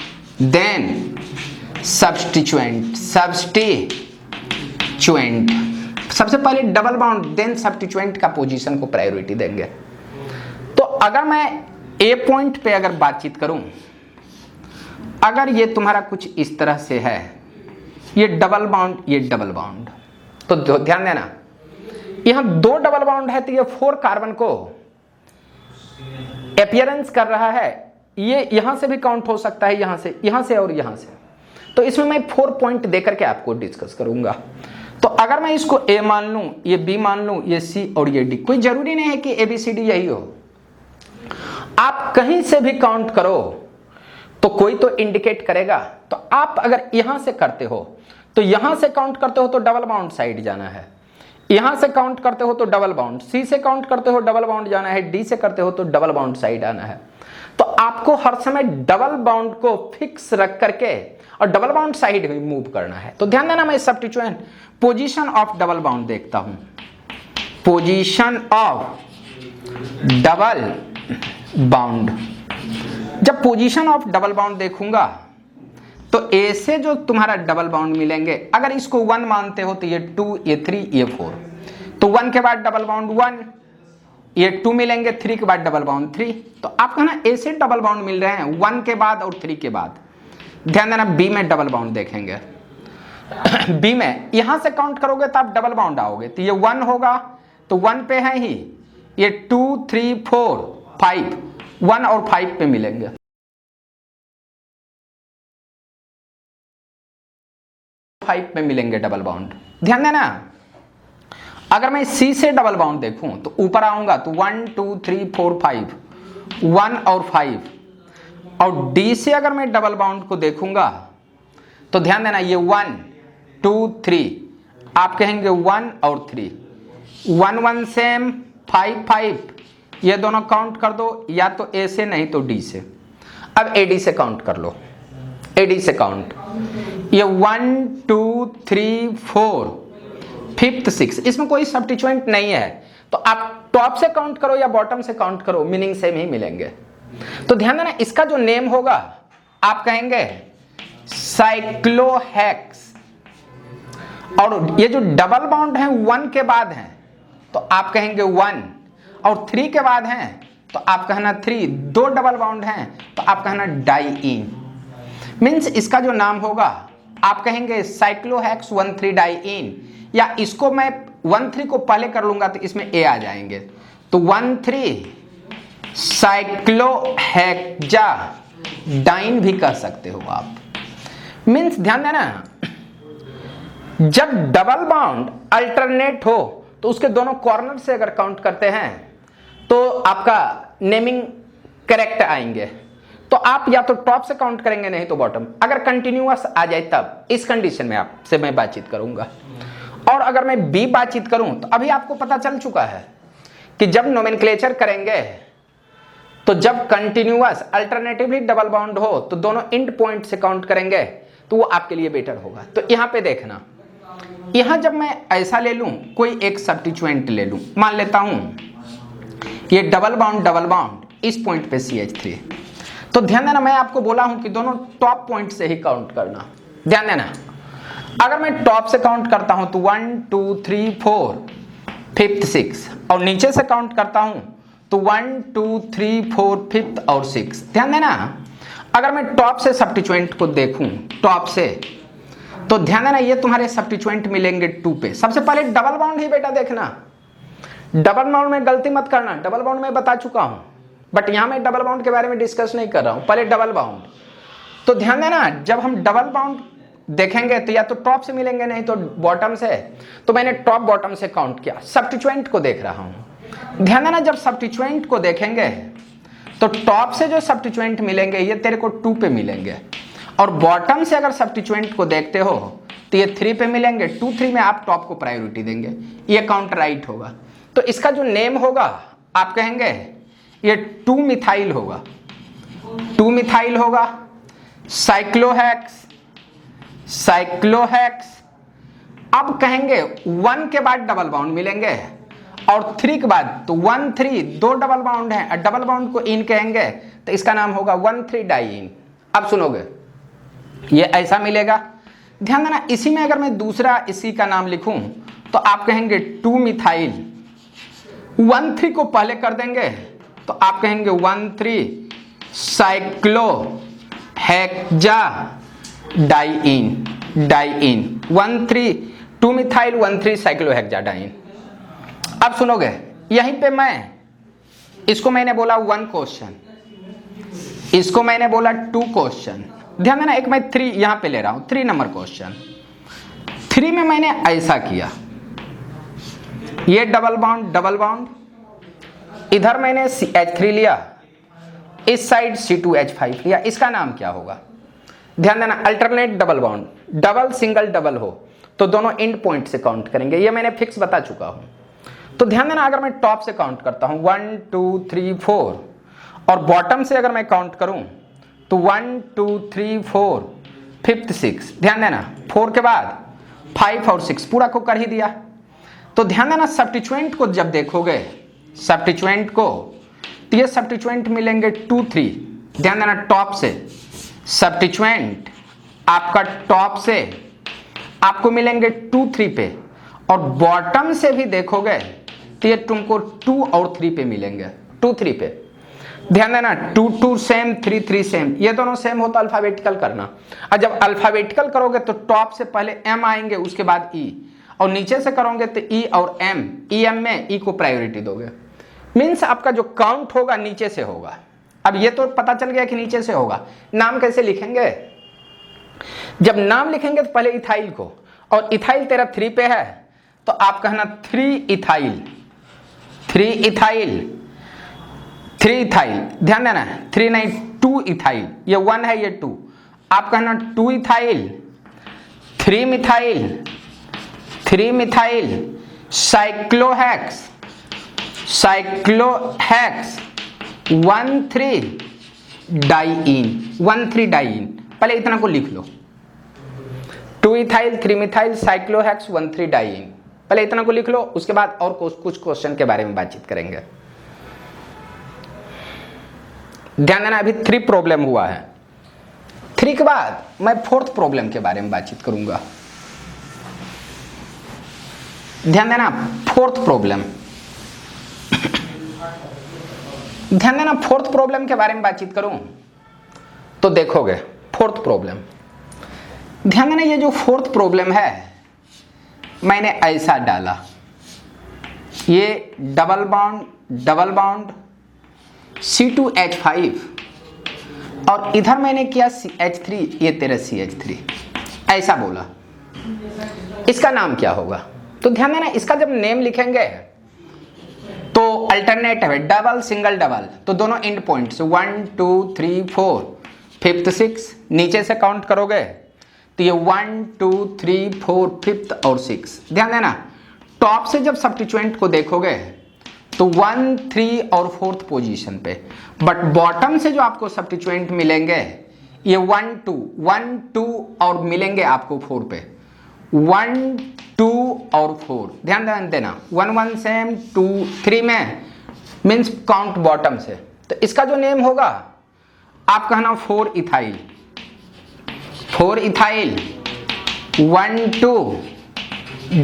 सबसे पहले डबल बॉन्ड देन सब्स्टिट्यूएंट का पोजीशन को प्रायोरिटी देंगे। तो अगर मैं ए पॉइंट पे अगर बातचीत करूं, अगर ये तुम्हारा कुछ इस तरह से है, ये डबल बॉन्ड, ये डबल बॉन्ड, तो ध्यान देना यहां 2 डबल बॉन्ड है, तो ये 4 कार्बन को अपीयरेंस कर रहा है। ये यहां से भी काउंट हो सकता है, यहां से और यहां से। तो इसमें मैं 4 पॉइंट देकर के आपको डिस्कस करूंगा। तो अगर मैं इसको ए मान लूं, ये बी मान लूं, ये सी और ये डी, कोई जरूरी नहीं है कि ABCD यही हो, आप कहीं से भी काउंट करो तो कोई तो इंडिकेट करेगा। तो आप अगर यहां से करते हो तो यहां से काउंट करते हो तो डबल बाउंड साइड जाना है, यहां से काउंट करते हो तो डबल बाउंड, सी से काउंट करते हो डबल बाउंड जाना है, डी से करते हो तो डबल बाउंड साइड आना है। तो आपको हर समय डबल बाउंड को फिक्स रख करके और डबल बाउंड साइड में मूव करना है। तो ध्यान देना, मैं substituent position of double bond देखता हूं, पोजीशन ऑफ डबल बाउंड। जब पोजीशन ऑफ डबल बाउंड देखूंगा तो ए से जो तुम्हारा डबल बाउंड मिलेंगे, अगर इसको 1 मानते हो तो ये 2, ये 3, ये 4, तो 1 के बाद डबल बाउंड 1, ये 2 मिलेंगे, 3 के बाद डबल बाउंड 3। तो आप कहना ए से डबल बाउंड मिल रहे हैं 1 के बाद और 3 के बाद। ध्यान देना, बी में डबल बाउंड देखेंगे। बी में यहां से काउंट करोगे तो आप डबल बाउंड आओगे, तो ये 1 होगा, तो 1 पे है ही, ये 2, 3, 4, 5, 1 और 5 पे मिलेंगे। फाइव में मिलेंगे डबल बाउंड। ध्यान देना, अगर मैं सी से डबल बाउंड देखूं तो ऊपर आऊंगा तो 1, 2, 3, 4, 5, 1 और 5, और डी से अगर मैं डबल बाउंड को देखूंगा तो ध्यान देना, ये 1, 2, 3, आप कहेंगे 1 और 3, 1, 1 सेम, 5, 5, ये दोनों काउंट कर दो, या तो ए से नहीं तो डी से। अब एडी से काउंट कर लो, एडी से काउंट, ये 1, 2, 3, 4, 5th 6, इसमें कोई सब्स्टिट्यूएंट नहीं है, तो आप टॉप से काउंट करो या बॉटम से काउंट करो, मीनिंग सेम ही मिलेंगे। तो ध्यान देना, इसका जो नेम होगा आप कहेंगे साइक्लोहेक्स, और ये जो डबल बॉन्ड है 1 के बाद है तो आप कहेंगे 1, और 3 के बाद हैं तो आप कहना 3, 2 डबल बॉन्ड हैं तो आप कहना डाइईन। मीन्स इसका जो नाम होगा आप कहेंगे साइक्लोहेक्स 1,3 डाइईन, या इसको मैं 1,3 को पहले कर लूंगा तो इसमें ए आ जाएंगे, तो 1,3 साइक्लोहेक्सा डाइन भी कह सकते हो आप। मीन्स ध्यान देना, जब डबल बॉन्ड अल्टरनेट हो तो उसके दोनों कॉर्नर से अगर काउंट करते हैं तो आपका नेमिंग करेक्ट आएंगे। तो आप या तो टॉप से काउंट करेंगे, नहीं तो बॉटम। अगर कंटिन्यूअस आ जाए तब इस कंडीशन में आपसे मैं बातचीत करूंगा। और अगर मैं बी बातचीत करूं तो अभी आपको पता चल चुका है कि जब नोमेनक्लेचर करेंगे तो जब कंटिन्यूअस अल्टरनेटिवली डबल बॉन्ड हो तो दोनों एंड पॉइंट से काउंट करेंगे तो वो आपके लिए बेटर होगा। तो यहां पे देखना, यहां जब मैं ऐसा ले लूं, कोई एक सब्स्टिट्यूएंट ले लूं, मान लेता हूं ये डबल बॉन्ड इस पॉइंट पे CH3, तो ध्यान देना मैं आपको बोला हूं कि दोनों टॉप पॉइंट से ही काउंट करना। ध्यान देना, अगर मैं टॉप से काउंट करता हूं तो 1 2 3 4 5th 6, और नीचे से काउंट करता हूं तो 1 2 3 4 5th और 6। ध्यान देना, अगर मैं टॉप से सब्स्टिट्यूएंट को देखूं टॉप से, तो ध्यान देना ये तुम्हारे सब्स्टिट्यूएंट मिलेंगे 2 पे। सबसे पहले डबल बॉन्ड ही बेटा देखना, डबल बॉन्ड में गलती मत करना, डबल बॉन्ड में बता चुका हूं, बट यहां मैं डबल बॉन्ड के बारे में डिस्कस नहीं कर रहा हूं, पहले डबल बॉन्ड। तो ध्यान देना, जब हम डबल बॉन्ड देखेंगे तो या तो टॉप से मिलेंगे, नहीं तो बॉटम से। तो मैंने टॉप बॉटम से काउंट किया, सब्स्टिट्यूएंट को देख रहा हूं। ध्यान देना, जब सब्स्टिट्यूएंट को देखेंगे तो टॉप से जो सब्स्टिट्यूएंट मिलेंगे ये तेरे को 2 पे मिलेंगे, और बॉटम से अगर सब्स्टिट्यूएंट को देखते हो तो ये 3 पे मिलेंगे। 2 3 में आप टॉप को प्रायोरिटी देंगे, ये काउंट राइट होगा। तो इसका जो नेम होगा आप कहेंगे ये 2 मिथाइल होगा, 2 मिथाइल होगा, साइक्लोहेक्स। अब कहेंगे 1 के बाद डबल बॉन्ड मिलेंगे और 3 के बाद, तो 1 3 2 डबल बॉन्ड है और डबल बॉन्ड को इन कहेंगे तो इसका नाम होगा 1,3 डाइईन। अब सुनोगे ये ऐसा मिलेगा। ध्यान देना, इसी में अगर मैं दूसरा इसी का नाम लिखूं तो आप कहेंगे 2 मिथाइल, 1 3 को पहले कर देंगे तो आप कहेंगे 1,3 साइक्लोहेक्सा डाइईन 1 3 2 मिथाइल 1 3 साइक्लोहेक्सा डाइईन। अब सुनोगे, यहीं पे मैं इसको मैंने बोला 1 क्वेश्चन, इसको मैंने बोला 2 क्वेश्चन। ध्यान देना, एक मैं 3 यहां पे ले रहा हूं, 3 नंबर क्वेश्चन। 3 में मैंने ऐसा किया, ये डबल बॉन्ड, इधर मैंने CH3 लिया, इस साइड C2H5 लिया। इसका नाम क्या होगा? ध्यान देना, alternate double bond, double single double हो तो दोनों एंड पॉइंट से काउंट करेंगे, ये मैंने फिक्स बता चुका हूं। तो ध्यान देना, अगर मैं टॉप से काउंट करता हूं 1 2 3 4, और बॉटम से अगर मैं काउंट करूं तो 1 2 3 4 5th 6। ध्यान देना, 4 के बाद 5 और 6 पूरा को कर ही दिया। तो ध्यान देना, सब्स्टिट्यूएंट को जब देखोगे, सब्स्टिट्यूएंट को, तो ये सब्स्टिट्यूएंट मिलेंगे 2 3। ध्यान देना, टॉप से सब्स्टिट्यूएंट आपका टॉप से आपको मिलेंगे 2 3 पे, और बॉटम से भी देखोगे तो ये तुमको 2 और 3 पे मिलेंगे, 2 3 पे। ध्यान देना, 2 2 सेम, 3 3 सेम, ये दोनों सेम हो तो अल्फाबेटिकल करना। और जब अल्फाबेटिकल करोगे तो टॉप से पहले M आएंगे, उसके बाद E, और नीचे से करोगे तो E और M, EM में E को प्रायोरिटी दोगे। मीन्स आपका जो काउंट होगा नीचे से होगा। अब ये तो पता चल गया कि नीचे से होगा। नाम कैसे लिखेंगे? जब नाम लिखेंगे तो पहले इथाइल को, और इथाइल तेरा 3 पे है तो आप कहना 3 इथाइल। ध्यान देना, 3 नहीं 2 इथाइल, ये 1 है ये 2, आप कहना 2 इथाइल 3 मिथाइल साइक्लोहेक्स 1 3 डाइईन। पहले इतना को लिख लो, 2 इथाइल 3 मिथाइल साइक्लोहेक्स 1 3 डाइईन। पहले इतना को लिख लो, उसके बाद और कुछ क्वेश्चन के बारे में बातचीत करेंगे। ध्यान देना, अभी 3 प्रॉब्लम हुआ है। 3 के बाद मैं 4th प्रॉब्लम के बारे में बातचीत करूंगा। ध्यान देना, 4th प्रॉब्लम, ध्यान देना 4th प्रॉब्लम के बारे में बातचीत करूं तो देखोगे 4th प्रॉब्लम। ध्यान देना, ये जो 4th प्रॉब्लम है मैंने ऐसा डाला, ये डबल बॉन्ड C2H5 और इधर मैंने किया CH3, ये तेरा CH3, ऐसा बोला। इसका नाम क्या होगा? तो ध्यान देना, इसका जब नेम लिखेंगे तो अल्टरनेट है डबल सिंगल डबल, तो दोनों एंड पॉइंट्स 1 2 3 4, 5th 6, नीचे से काउंट करोगे तो ये 1 2 3 4 5th और 6। ध्यान देना, टॉप से जब सब्स्टिट्यूएंट को देखोगे तो 1 3 और 4th पोजीशन पे, बट बॉटम से जो आपको सब्स्टिट्यूएंट मिलेंगे ये 1 2 और मिलेंगे आपको 4 पे, 1 2 और 4। ध्यान देना 1 1 सेम, 2 3 में मीन्स काउंट बॉटम से। तो इसका जो नेम होगा आप कहना 4 इथाइल, 1 2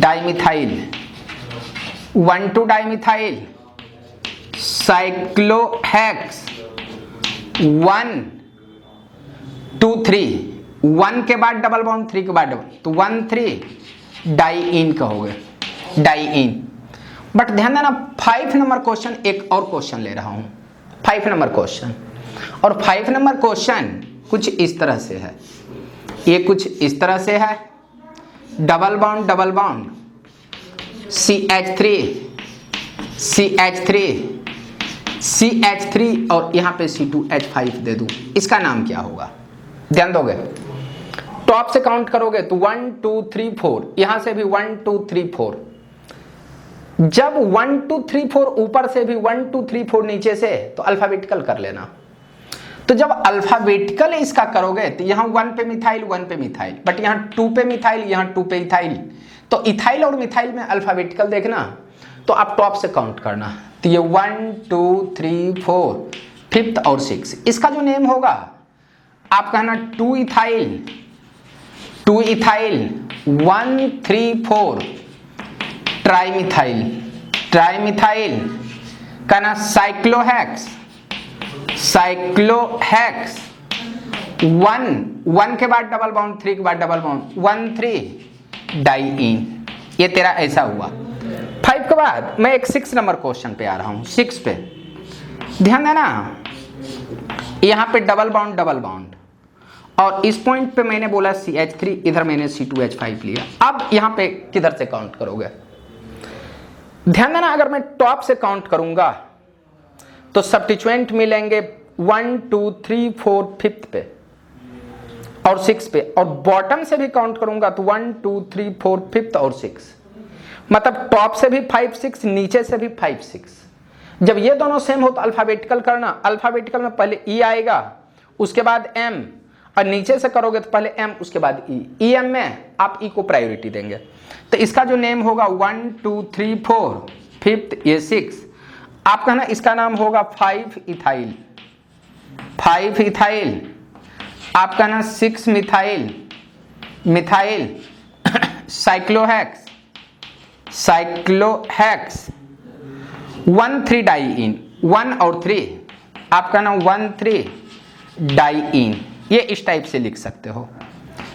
डाइमिथाइल, 1 2 डाइमिथाइल साइक्लोहेक्स, 1 2 3, 1 के बाद डबल बॉन्ड, 3 के बाद डबल, तो 1 3 डाइइन कहोगे, डाइइन। बट ध्यान देना 5 नंबर क्वेश्चन, एक और क्वेश्चन ले रहा हूं, 5 नंबर क्वेश्चन, और 5 नंबर क्वेश्चन कुछ इस तरह से है, ये कुछ इस तरह से है, डबल बॉन्ड CH3 और यहां पे C2H5 दे दूं, इसका नाम क्या होगा? ध्यान दोगे, टॉप से काउंट करोगे तो 1 2 3 4, यहां से भी 1 2 3 4, जब 1 2 3 4 ऊपर से भी 1 2 3 4 नीचे से, तो अल्फाबेटिकल कर लेना। तो जब अल्फाबेटिकल इसका करोगे तो यहां 1 पे मिथाइल, 1 पे मिथाइल, बट यहां 2 पे मिथाइल, यहां 2 पे इथाइल, तो इथाइल और मिथाइल में अल्फाबेटिकल देखना, तो आप टॉप से काउंट करना, तो ये 1 2 3 4, 5th और 6। इसका जो नेम होगा आप कहना 2 इथाइल 1 3 4 ट्राइमिथाइल कहना साइक्लोहेक्स 1 के बाद डबल बॉन्ड, 3 के बाद डबल बॉन्ड, 1 3 डाइइन। ये तेरा ऐसा हुआ। 5 के बाद मैं एक 6 नंबर क्वेश्चन पे आ रहा हूं, 6 पे ध्यान देना, यहां पे डबल बॉन्ड और इस पॉइंट पे मैंने बोला CH3, इधर मैंने C2H5 लिया। अब यहां पे किधर से काउंट करोगे? ध्यान देना, अगर मैं टॉप से काउंट करूंगा तो सब्स्टिट्यूएंट मिलेंगे 1 2 3 4 5th पे और 6 पे, और बॉटम से भी काउंट करूंगा तो 1 2 3 4 5th और 6, मतलब टॉप से भी 5 6, नीचे से भी 5 6। जब ये दोनों सेम हो तो अल्फाबेटिकल करना, अल्फाबेटिकल में पहले E आएगा, उसके बाद M, और नीचे से करोगे तो पहले M उसके बाद E। EM में आप E को प्रायोरिटी देंगे, तो इसका जो नेम होगा 1 2 3 4, 5th ये 6, आप कहना इसका नाम होगा 5 इथाइल, आप कहना 6 मिथाइल साइक्लोहेक्स 1 3 डाइइन, 1 और 3 आप कहना 1 3 डाइइन, ये इस टाइप से लिख सकते हो,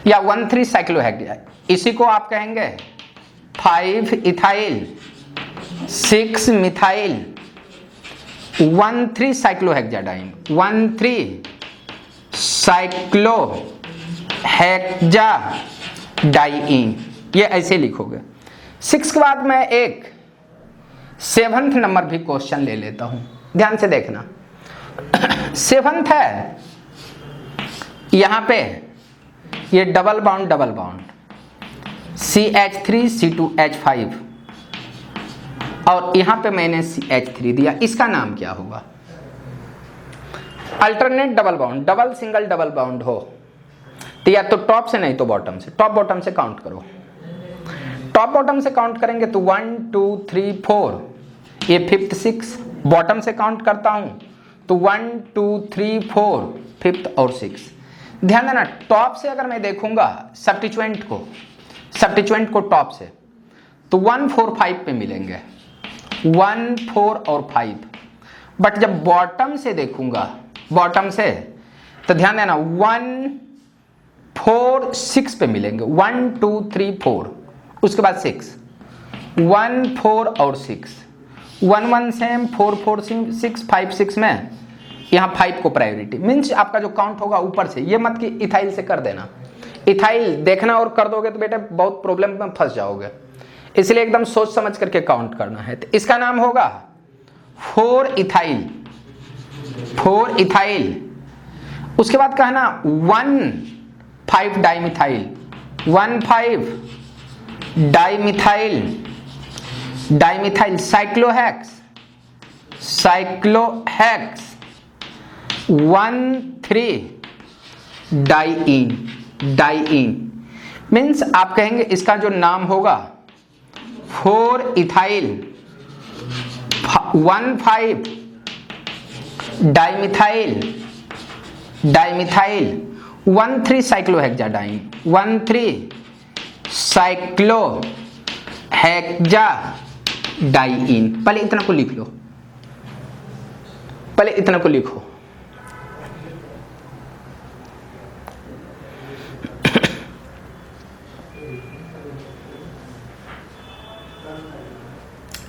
या 1 3 साइक्लोहेक्स, इसी को आप कहेंगे 5 इथाइल 6 मिथाइल 1 3 साइक्लोहेक्साडाइन, 1 3 साइक्लोहेक्साडाइन, ये ऐसे लिखोगे। 6 के बाद मैं एक 7th नंबर भी क्वेश्चन ले लेता हूं, ध्यान से देखना। 7th है, यहां पे ये डबल बॉन्ड CH3 C2H5 और यहां पे मैंने CH3 दिया, इसका नाम क्या होगा? Alternate double bond, double single double bond हो तो या तो टॉप से नहीं तो बॉटम से, टॉप बॉटम से काउंट करो। टॉप बॉटम से काउंट करेंगे तो 1 2 3 4, ये फिफ्थ 6। बॉटम से काउंट करता हूं तो 1 2 3 4, फिफ्थ और 6। ध्यान देना, टॉप से अगर मैं देखूंगा सब्स्टिट्यूएंट को टॉप से तो 1 4 5 पे मिलेंगे, 1 4 और 5। बट जब बॉटम से देखूंगा, बॉटम से, तो ध्यान देना 1 4 6 पे मिलेंगे, 1 2 3 4, उसके बाद 6, 1 4 और 6, 1 1 सेम, 4 4 6, 5 6 में यहाँ 5 को प्रायोरिटी। मीन्स आपका जो काउंट होगा ऊपर से, ये मत कि इथाइल से कर देना। इथाइल देखना और कर दोगे तो बेटा बहुत प्रॉब्लम में फंस जाओगे, इसलिए एकदम सोच समझ करके काउंट करना है। तो इसका नाम होगा 4 इथाइल, 4 इथाइल। उसके बाद कहना 1 5 dimethyl, 1 5 dimethyl, dimethyl साइक्लोहेक्स, साइक्लोहेक्स 1 3 diene, diene. Means आप कहेंगे इसका जो नाम होगा 4 ethyl 1 5 dimethyl, dimethyl 1 3 cyclohexadiene, 1 3 cyclohexadiene. पहले इतना को लिख लो, पहले इतना को लिखो।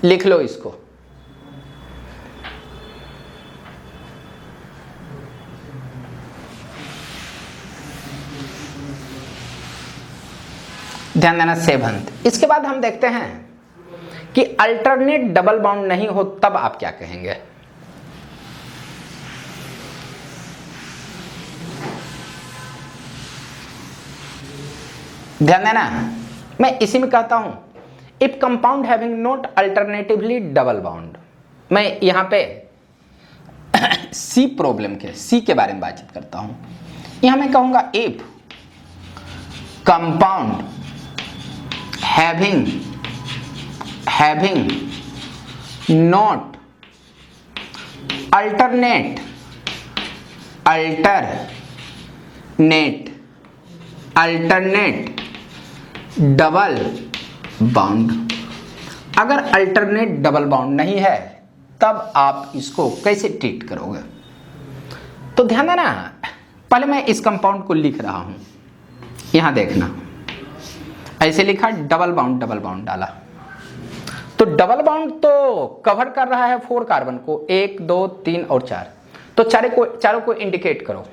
लिख लो इसको। ध्यान देना 7th। इसके बाद हम देखते हैं कि अल्टरनेट डबल बॉन्ड नहीं हो तब आप क्या कहेंगे। ध्यान देना, मैं इसी में कहता हूं if compound having not alternatively double bond. मैं यहां पे सी प्रॉब्लम के सी के बारे में बातचीत करता हूं। यहां मैं कहूंगा if compound having not alternate double bond. अगर अल्टरनेट डबल बाउंड नहीं है तब आप इसको कैसे ट्रीट करोगे। तो ध्यान देना, पहले मैं इस कंपाउंड को लिख रहा हूं, यहां देखना ऐसे लिखा डबल बाउंड डाला। तो डबल बाउंड तो कवर कर रहा है 4 कार्बन को, 1 2 3 और 4। तो चारों को इंडिकेट करो।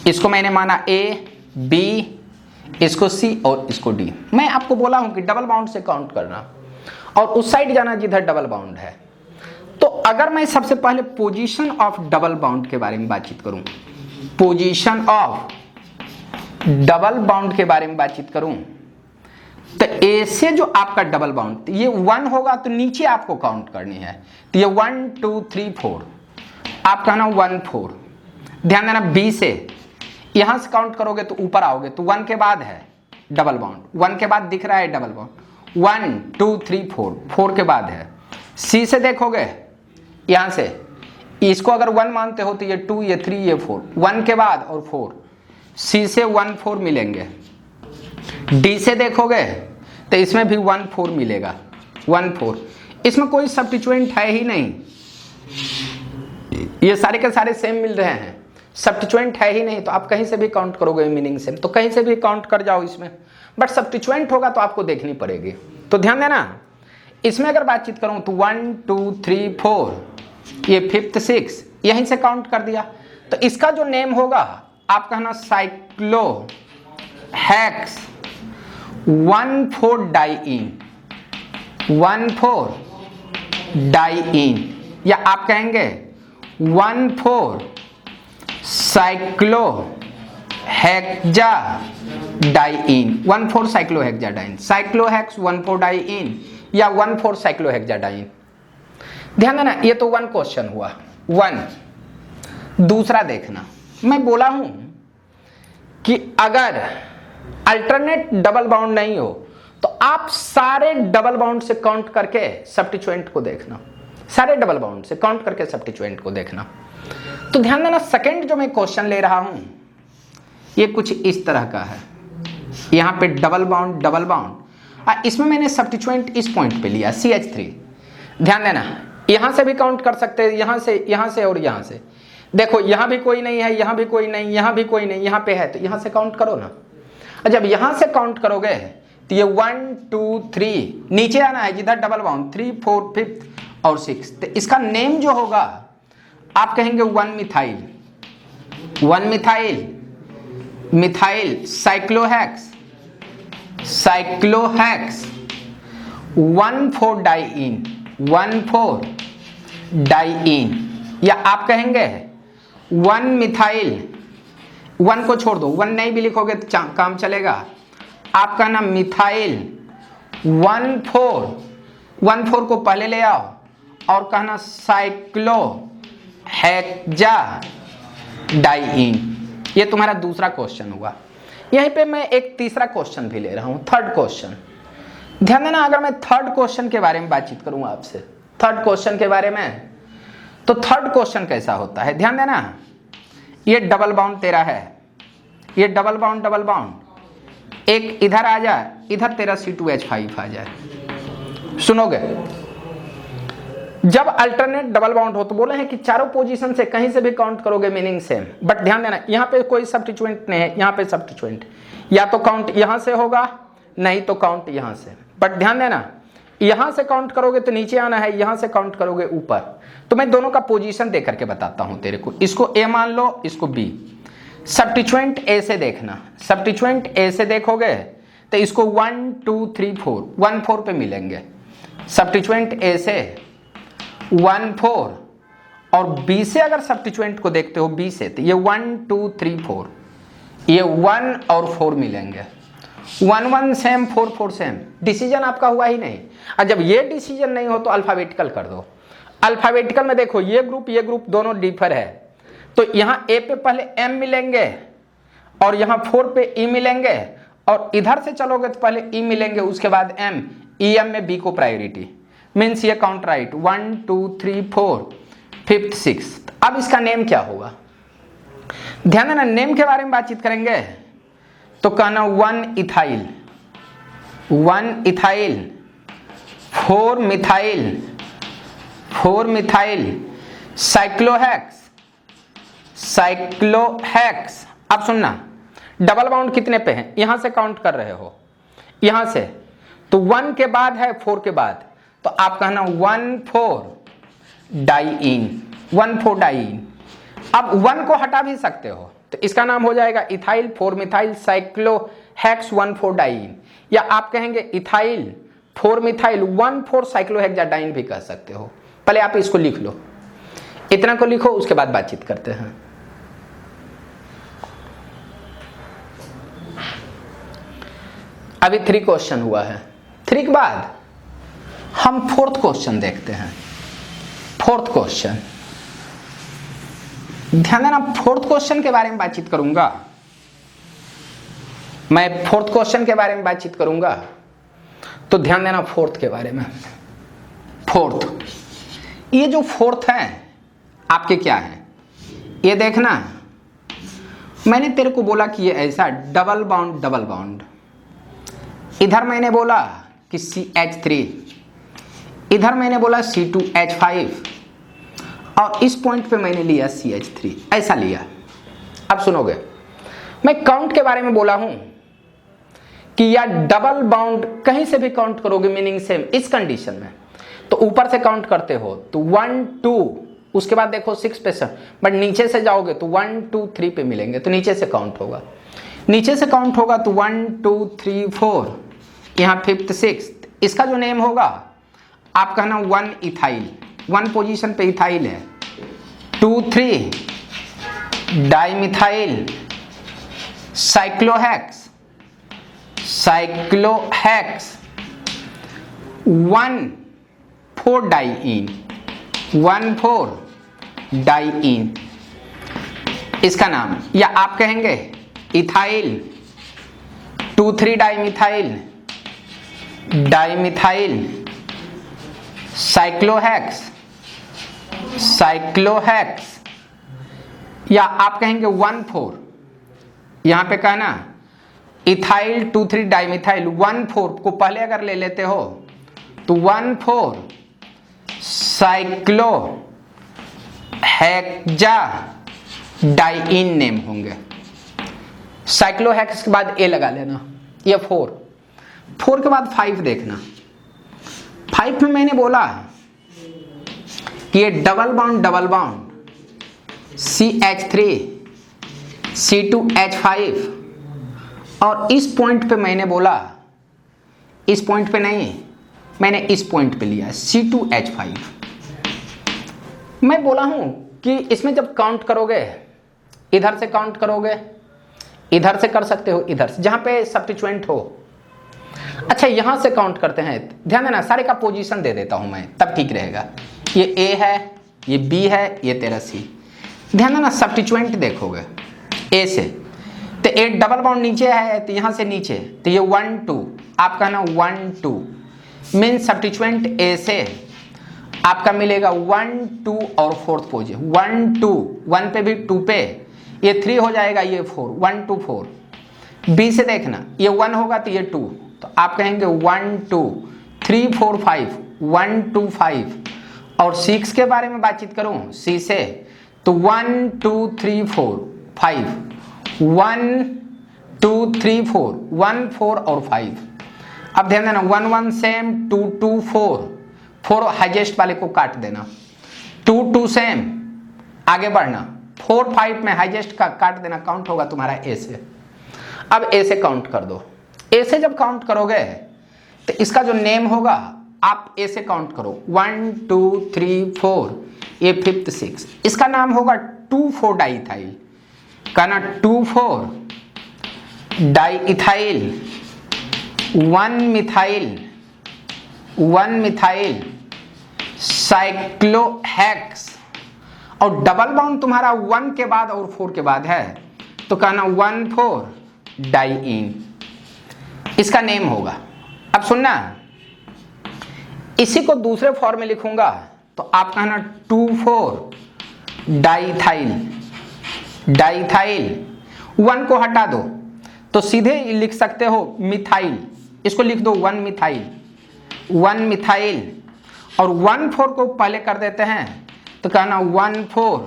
इसको मैंने माना A, B, इसको C और इसको D। मैं आपको बोला हूं कि डबल बाउंड से काउंट करना और उस साइड जाना जिधर डबल बाउंड है। तो अगर मैं सबसे पहले पोजीशन ऑफ डबल बाउंड के बारे में बातचीत करूं, पोजीशन ऑफ डबल बाउंड के बारे में बातचीत करूं, तो ए से जो आपका डबल बाउंड ये 1 होगा तो नीचे आपको काउंट करनी है। तो ये 1 2 3 4, आप कहना 1 4। ध्यान देना बी से यहां से काउंट करोगे तो ऊपर आओगे तो 1 के बाद है डबल बाउंड, 1 के बाद दिख रहा है डबल बाउंड, 1 2 3 4, 4 के बाद है। सी से देखोगे यहां से, इसको अगर 1 मानते हो तो ये 2 ये 3 ये 4, 1 के बाद और 4, सी से 1 4 मिलेंगे। डी से देखोगे तो इसमें भी 1 4 मिलेगा, 1 4। इसमें कोई सब्स्टिट्यूएंट है ही नहीं, ये सारे के सारे सेम मिल रहे हैं, सब्स्टिट्यूएंट है ही नहीं। तो आप कहीं से भी काउंट करोगे मीनिंग सेम, तो कहीं से भी काउंट कर जाओ इसमें, बट सब्स्टिट्यूएंट होगा तो आपको देखनी पड़ेगी। तो ध्यान देना, इसमें अगर बातचीत करूं तो 1 2 3 4, ये फिफ्थ 6, यहीं से काउंट कर दिया। तो इसका जो नेम होगा आप कहना साइक्लोहेक्स 1 4 डाइईन, 1 4 डाइईन, या आप कहेंगे 1 4 साइक्लोहेक्साडाइन, 1 4 साइक्लोहेक्साडाइन, साइक्लोहेक्स 1 4 डाइईन या 1 4 साइक्लोहेक्साडाइन। ध्यान देना, ये तो 1 क्वेश्चन हुआ 1। दूसरा देखना, मैं बोला हूं कि अगर अल्टरनेट डबल बाउंड नहीं हो तो आप सारे डबल बॉन्ड से काउंट करके सब्स्टिट्यूएंट को देखना, सारे डबल बॉन्ड से काउंट करके सब्स्टिट्यूएंट को देखना। तो ध्यान देना, सेकंड जो मैं क्वेश्चन ले रहा हूं ये कुछ इस तरह का है। यहां पे डबल बॉन्ड डबल बॉन्ड, इसमें मैंने सब्स्टिट्यूएंट इस पॉइंट पे लिया CH3। ध्यान देना, यहां से भी काउंट कर सकते हैं, यहां से और यहां से। देखो यहां भी कोई नहीं है, यहां भी कोई नहीं, यहां भी कोई नहीं, यहां पे है, तो यहां से काउंट करो ना। और जब यहां से काउंट करोगे तो ये 1 2 3 नीचे आना है जिधर डबल बॉन्ड 3 4 5 और 6। तो इसका नेम जो होगा आप कहेंगे 1 methyl, 1 methyl, methyl साइक्लोहेक्स, साइक्लोहेक्स 1,4 diene, 1,4 diene. या आप कहेंगे 1 मिथाइल, 1 को छोड़ दो, 1 नहीं भी लिखोगे तो काम चलेगा। आप कहना मिथाइल 1,4 को पहले ले आओ और कहना साइक्लोहेक्सा डाइईन। ये तुम्हारा दूसरा क्वेश्चन हुआ। यहीं पे मैं एक तीसरा क्वेश्चन भी ले रहा हूं, थर्ड क्वेश्चन। ध्यान देना, अगर मैं थर्ड क्वेश्चन के बारे में बातचीत करूं आपसे, थर्ड क्वेश्चन के बारे में, तो थर्ड क्वेश्चन कैसा होता है। ध्यान देना, ये डबल बॉन्ड तेरा है, ये डबल बॉन्ड एक इधर आ जाए, इधर तेरा C2H5 आ जाए। सुनोगे, जब अल्टरनेट डबल बॉन्ड हो तो बोले हैं कि चारों पोजीशन से कहीं से भी काउंट करोगे मीनिंग सेम। बट ध्यान देना, यहां पे कोई सब्स्टिट्यूएंट नहीं है, यहां पे सब्स्टिट्यूएंट या तो काउंट यहां से होगा, नहीं तो काउंट यहां से। बट ध्यान देना, यहां से काउंट करोगे तो नीचे आना है, यहां से काउंट करोगे ऊपर। तो मैं दोनों का पोजीशन दे करके बताता हूं तेरे को। इसको A मान लो, इसको B। सब्स्टिट्यूएंट A से देखना, सब्स्टिट्यूएंट A से देखोगे तो इसको 1 2 3 4 1 4 पे मिलेंगे। सब्स्टिट्यूएंट A से 1 4 और B से अगर सब्स्टिट्यूएंट को देखते हो B से, तो ये 1 2 3 4, ये 1 और 4 मिलेंगे। 1 1 सेम, 4 4 सेम। डिसीजन आपका हुआ ही नहीं। और जब ये डिसीजन नहीं हो तो अल्फाबेटिकल कर दो। अल्फाबेटिकल में देखो, ये ग्रुप दोनों डिफर है, तो यहां A पे पहले M मिलेंगे और यहां 4 पे E मिलेंगे, और इधर से चलोगे तो पहले E मिलेंगे, उसके बाद M, EM में B को प्रायोरिटी। मीन्स ये काउंट राइट 1 2 3 4 5th 6th। अब इसका नेम क्या होगा, ध्यान देना, नेम के बारे में बातचीत करेंगे तो कहना 1 इथाइल, 1 इथाइल 4 मिथाइल, 4 मिथाइल साइक्लोहेक्स, साइक्लोहेक्स। अब सुनना, डबल बाउंड कितने पे है, यहां से काउंट कर रहे हो, यहां से, तो 1 के बाद है 4 के बाद, तो आप कहना 1,4 डाइईन, 1,4 डाइईन। अब 1 को हटा भी सकते हो, तो इसका नाम हो जाएगा इथाइल 4 मिथाइल साइक्लोहेक्स 1,4 डाइईन। या आप कहेंगे इथाइल 4 मिथाइल 1,4 साइक्लोहेक्साडाइन भी कह सकते हो। पहले आप इसको लिख लो, इतना को लिखो, उसके बाद बातचीत करते हैं। अभी 3 क्वेश्चन हुआ है, 3 के बाद हम 4th क्वेश्चन देखते हैं। 4th क्वेश्चन, ध्यान देना, 4th क्वेश्चन के बारे में बातचीत करूंगा मैं, 4th क्वेश्चन के बारे में बातचीत करूंगा, तो ध्यान देना 4th के बारे में। 4th, ये जो 4th है आपके क्या है, ये देखना, मैंने तेरे को बोला कि ये ऐसा डबल बाउंड, इधर मैंने बोला कि CH3, इधर मैंने बोला C2H5, और इस पॉइंट पे मैंने लिया CH3, ऐसा लिया। अब सुनोगे, मैं काउंट के बारे में बोला हूं कि या डबल बाउंड कहीं से भी काउंट करोगे मीनिंग सेम। इस कंडीशन में तो ऊपर से काउंट करते हो तो 1 2, उसके बाद देखो 6 पे से, बट नीचे से जाओगे तो 1 2 3 पे मिलेंगे, तो नीचे से काउंट होगा, नीचे से काउंट होगा तो 1 2 3 4, यहाँ 5th 6th। इसका जो नेम होगा आप कहना 1 इथाइल, 1 पोजीशन पे इथाइल है, 2 3 डाइमिथाइल साइक्लोहेक्स, 1,4 डाइईन, 1,4 डाइईन इसका नाम। या आप कहेंगे इथाइल 2 3 डाइमिथाइल डाइमिथाइल साइक्लोहेक्स, साइक्लोहेक्स, या आप कहेंगे 1,4, यहां पे कहना इथाइल 2,3 डाइमिथाइल 1,4 को पहले अगर ले लेते हो तो 1,4 साइक्लो हेक्जा डाइइन नेम होंगे। साइक्लोहेक्स के बाद ए लगा लेना, ये 4 के बाद 5 देखना। 5 में मैंने बोला कि ये डबल बॉन्ड CH3 C2H5, और इस पॉइंट पे मैंने बोला, इस पॉइंट पे नहीं, मैंने इस पॉइंट पे लिया C2H5। मैं बोला हूं कि इसमें जब काउंट करोगे, इधर से काउंट करोगे, इधर से कर सकते हो, इधर से जहां पे सब्स्टिट्यूएंट हो। अच्छा यहां से काउंट करते हैं, ध्यान देना, सारे का पोजीशन दे देता हूं मैं, तब ठीक रहेगा। ये A है, ये B है, ये तेरा C। ध्यान देना सब्स्टिट्यूएंट देखोगे A से, तो A डबल बॉन्ड नीचे है, तो यहां से नीचे, तो ये 1 2, आप कहना 1 2 मीन सब्स्टिट्यूएंट A से आपका मिलेगा 1 2 और 4th पोजीशन 1 2, 1 पे भी 2 पे, ये 3 हो जाएगा, ये 4, 1 2 4। B से देखना, ये 1 होगा तो ये 2, तो आप कहेंगे 1 2 3 4 5 1 2 5। और 6 के बारे में बातचीत करूं C से, तो 1 2 3 4 5 1 2 3 4 1 4 और 5। अब ध्यान देना 1 1 सेम, 2 2 4 हाईएस्ट वाले को काट देना, 2 2 सेम, आगे बढ़ना, 4 5 में हाईएस्ट का काट देना, काउंट होगा तुम्हारा A से। अब A से काउंट कर दो। A से जब काउंट करोगे तो इसका जो नेम होगा, आप A से काउंट करो 1 2 3 4, ये 5th 6, इसका नाम होगा 2,4 डाइथाइल, कहना 2,4 डाइथाइल 1 मिथाइल साइक्लोहेक्स। और डबल बॉन्ड तुम्हारा 1 के बाद और 4 के बाद है, तो कहना 1,4 डाइइन, इसका नेम होगा। अब सुनना, इसी को दूसरे फॉर्म में लिखूंगा तो आप कहना 2,4 डाइथाइल 1 को हटा दो तो सीधे लिख सकते हो मिथाइल, इसको लिख दो 1 मिथाइल, और 1,4 को पहले कर देते हैं तो कहना 1,4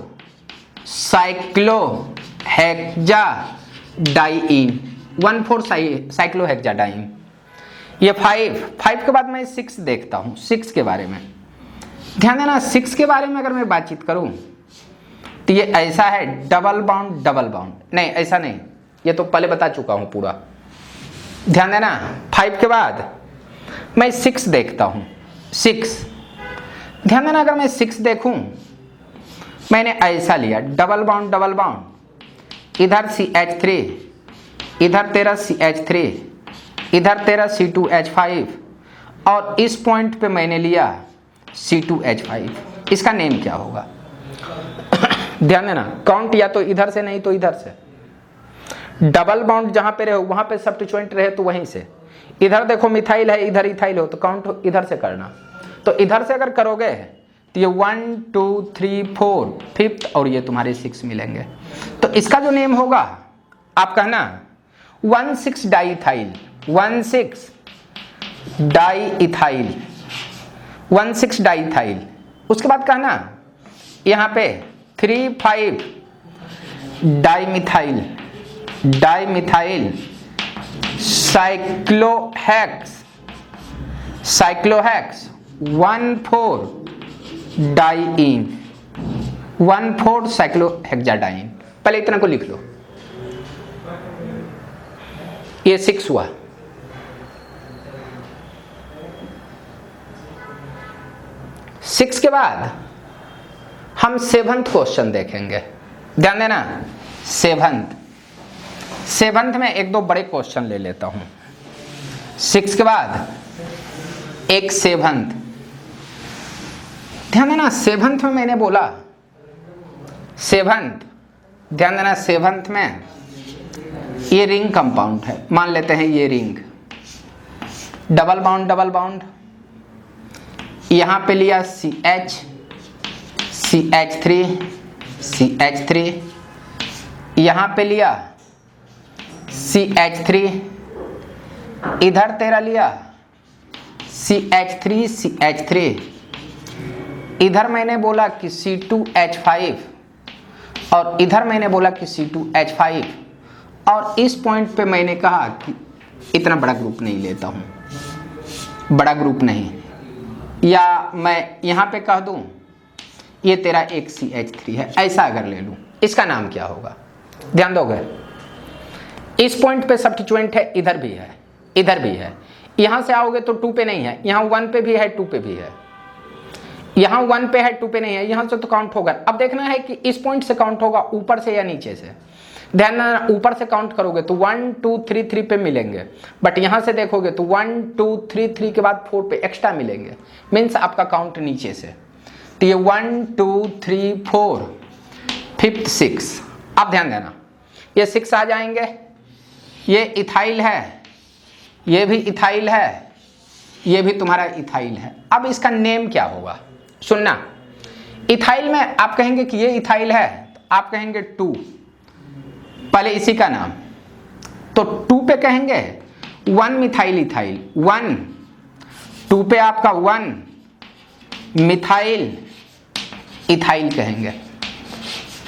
साइक्लोहेक्जा डाइइन, 1,4 साइक्लोहेक्जा डाइइन। ये 5 के बाद मैं 6 देखता हूं। 6 के बारे में ध्यान देना, 6 के बारे में अगर मैं बातचीत करूं तो ये ऐसा है, डबल बॉन्ड नहीं, ऐसा नहीं, ये तो पहले बता चुका हूं पूरा। ध्यान देना 5 के बाद मैं 6 देखता हूं। 6 ध्यान देना, अगर मैं 6 देखूं, मैंने ऐसा लिया, डबल बॉन्ड इधर CH3, इधर तेरा CH3, इधर तेरा C2H5, और इस पॉइंट पे मैंने लिया C2H5। इसका नेम क्या होगा? ध्यान देना, काउंट या तो इधर से नहीं तो इधर से, डबल बॉन्ड जहां पे रहे वहां पे सब्स्टिट्यूएंट रहे तो वहीं से। इधर देखो मिथाइल है, इधर इथाइल हो, तो काउंट इधर से करना। तो इधर से अगर करोगे तो ये 1 2 3 4 5th और ये तुम्हारे 6 मिलेंगे। तो इसका जो नेम होगा आप कहना 1,6 डाइथाइल, 1,6 डाइथाइल। उसके बाद कहना यहाँ पे 3 5 डाइमिथाइल साइक्लोहेक्स 1,4 डाइइन, 1,4 साइक्लोहेक्साडाइन। पहले इतना को लिख लो, ये 6 हुआ। सिक्स के बाद हम 7th क्वेश्चन देखेंगे। ध्यान देना, 7th में 1-2 बड़े क्वेश्चन ले लेता हूं। 6 के बाद एक 7th। ध्यान देना 7th में मैंने बोला 7th, ध्यान देना 7th में ये रिंग कंपाउंड है, मान लेते हैं ये रिंग। डबल बॉन्ड, यहां पे लिया CH, CH3, यहां पे लिया CH3, इधर तेरा लिया CH3, इधर मैंने बोला कि C2H5 और इधर मैंने बोला कि C2H5, और इस पॉइंट पे मैंने कहा कि इतना बड़ा ग्रुप नहीं लेता हूं, बड़ा ग्रुप नहीं, या मैं यहां पे कह दूं ये तेरा एक CH3 है, ऐसा अगर ले लूं, इसका नाम क्या होगा? ध्यान दोगे, इस पॉइंट पे सब्स्टिट्यूएंट है, इधर भी है, इधर भी है, यहां से आओगे तो 2 पे नहीं है, यहां 1 पे भी है, 2 पे भी है, यहां 1 पे है, 2 पे नहीं है, यहां से तो काउंट होगा। अब देखना है कि इस पॉइंट से काउंट होगा ऊपर से या नीचे से। ध्यान देना, ऊपर से काउंट करोगे तो 1 2 3 3 पे मिलेंगे, बट यहां से देखोगे तो 1 2 3 3 के बाद 4 पे एक्स्ट्रा मिलेंगे, मीन्स आपका काउंट नीचे से। तो ये 1 2 3 4 5th 6। अब ध्यान देना, ये 6 आ जाएंगे, ये इथाइल है, ये भी इथाइल है, ये भी तुम्हारा इथाइल है। अब इसका नेम क्या होगा? सुनना, इथाइल में आप कहेंगे कि ये इथाइल है, तो आप कहेंगे 2, पहले इसी का नाम, तो 2 पे कहेंगे 1 मिथाइल इथाइल, 1, 2 पे आपका 1 मिथाइल इथाइल कहेंगे,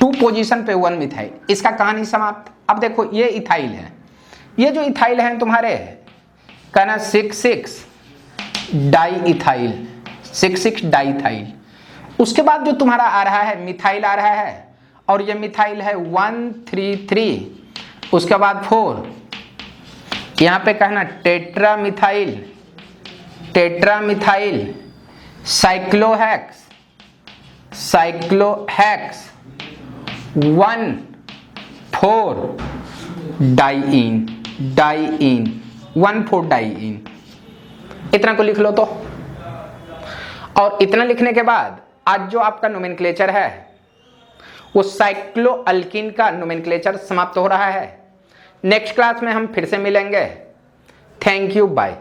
2 पोजीशन पे 1 मिथाइल, इसका कहानी समाप्त। अब देखो ये इथाइल है, ये जो इथाइल है तुम्हारे कहना 6,6 डाई इथाइल, 6,6 डाई इथाइल। उसके बाद जो तुम्हारा आ रहा है मिथाइल आ रहा है, और ये मिथाइल है 1 3 3, उसके बाद 4, यहां पे कहना टेट्रा मिथाइल साइक्लोहेक्स 1 4 डाइईन 1 4 डाइईन। इतना को लिख लो तो, और इतना लिखने के बाद आज जो आपका नोमेनक्लेचर है वो साइक्लोअल्कीन का नोमेनक्लेचर समाप्त हो रहा है। नेक्स्ट क्लास में हम फिर से मिलेंगे। Thank you, bye.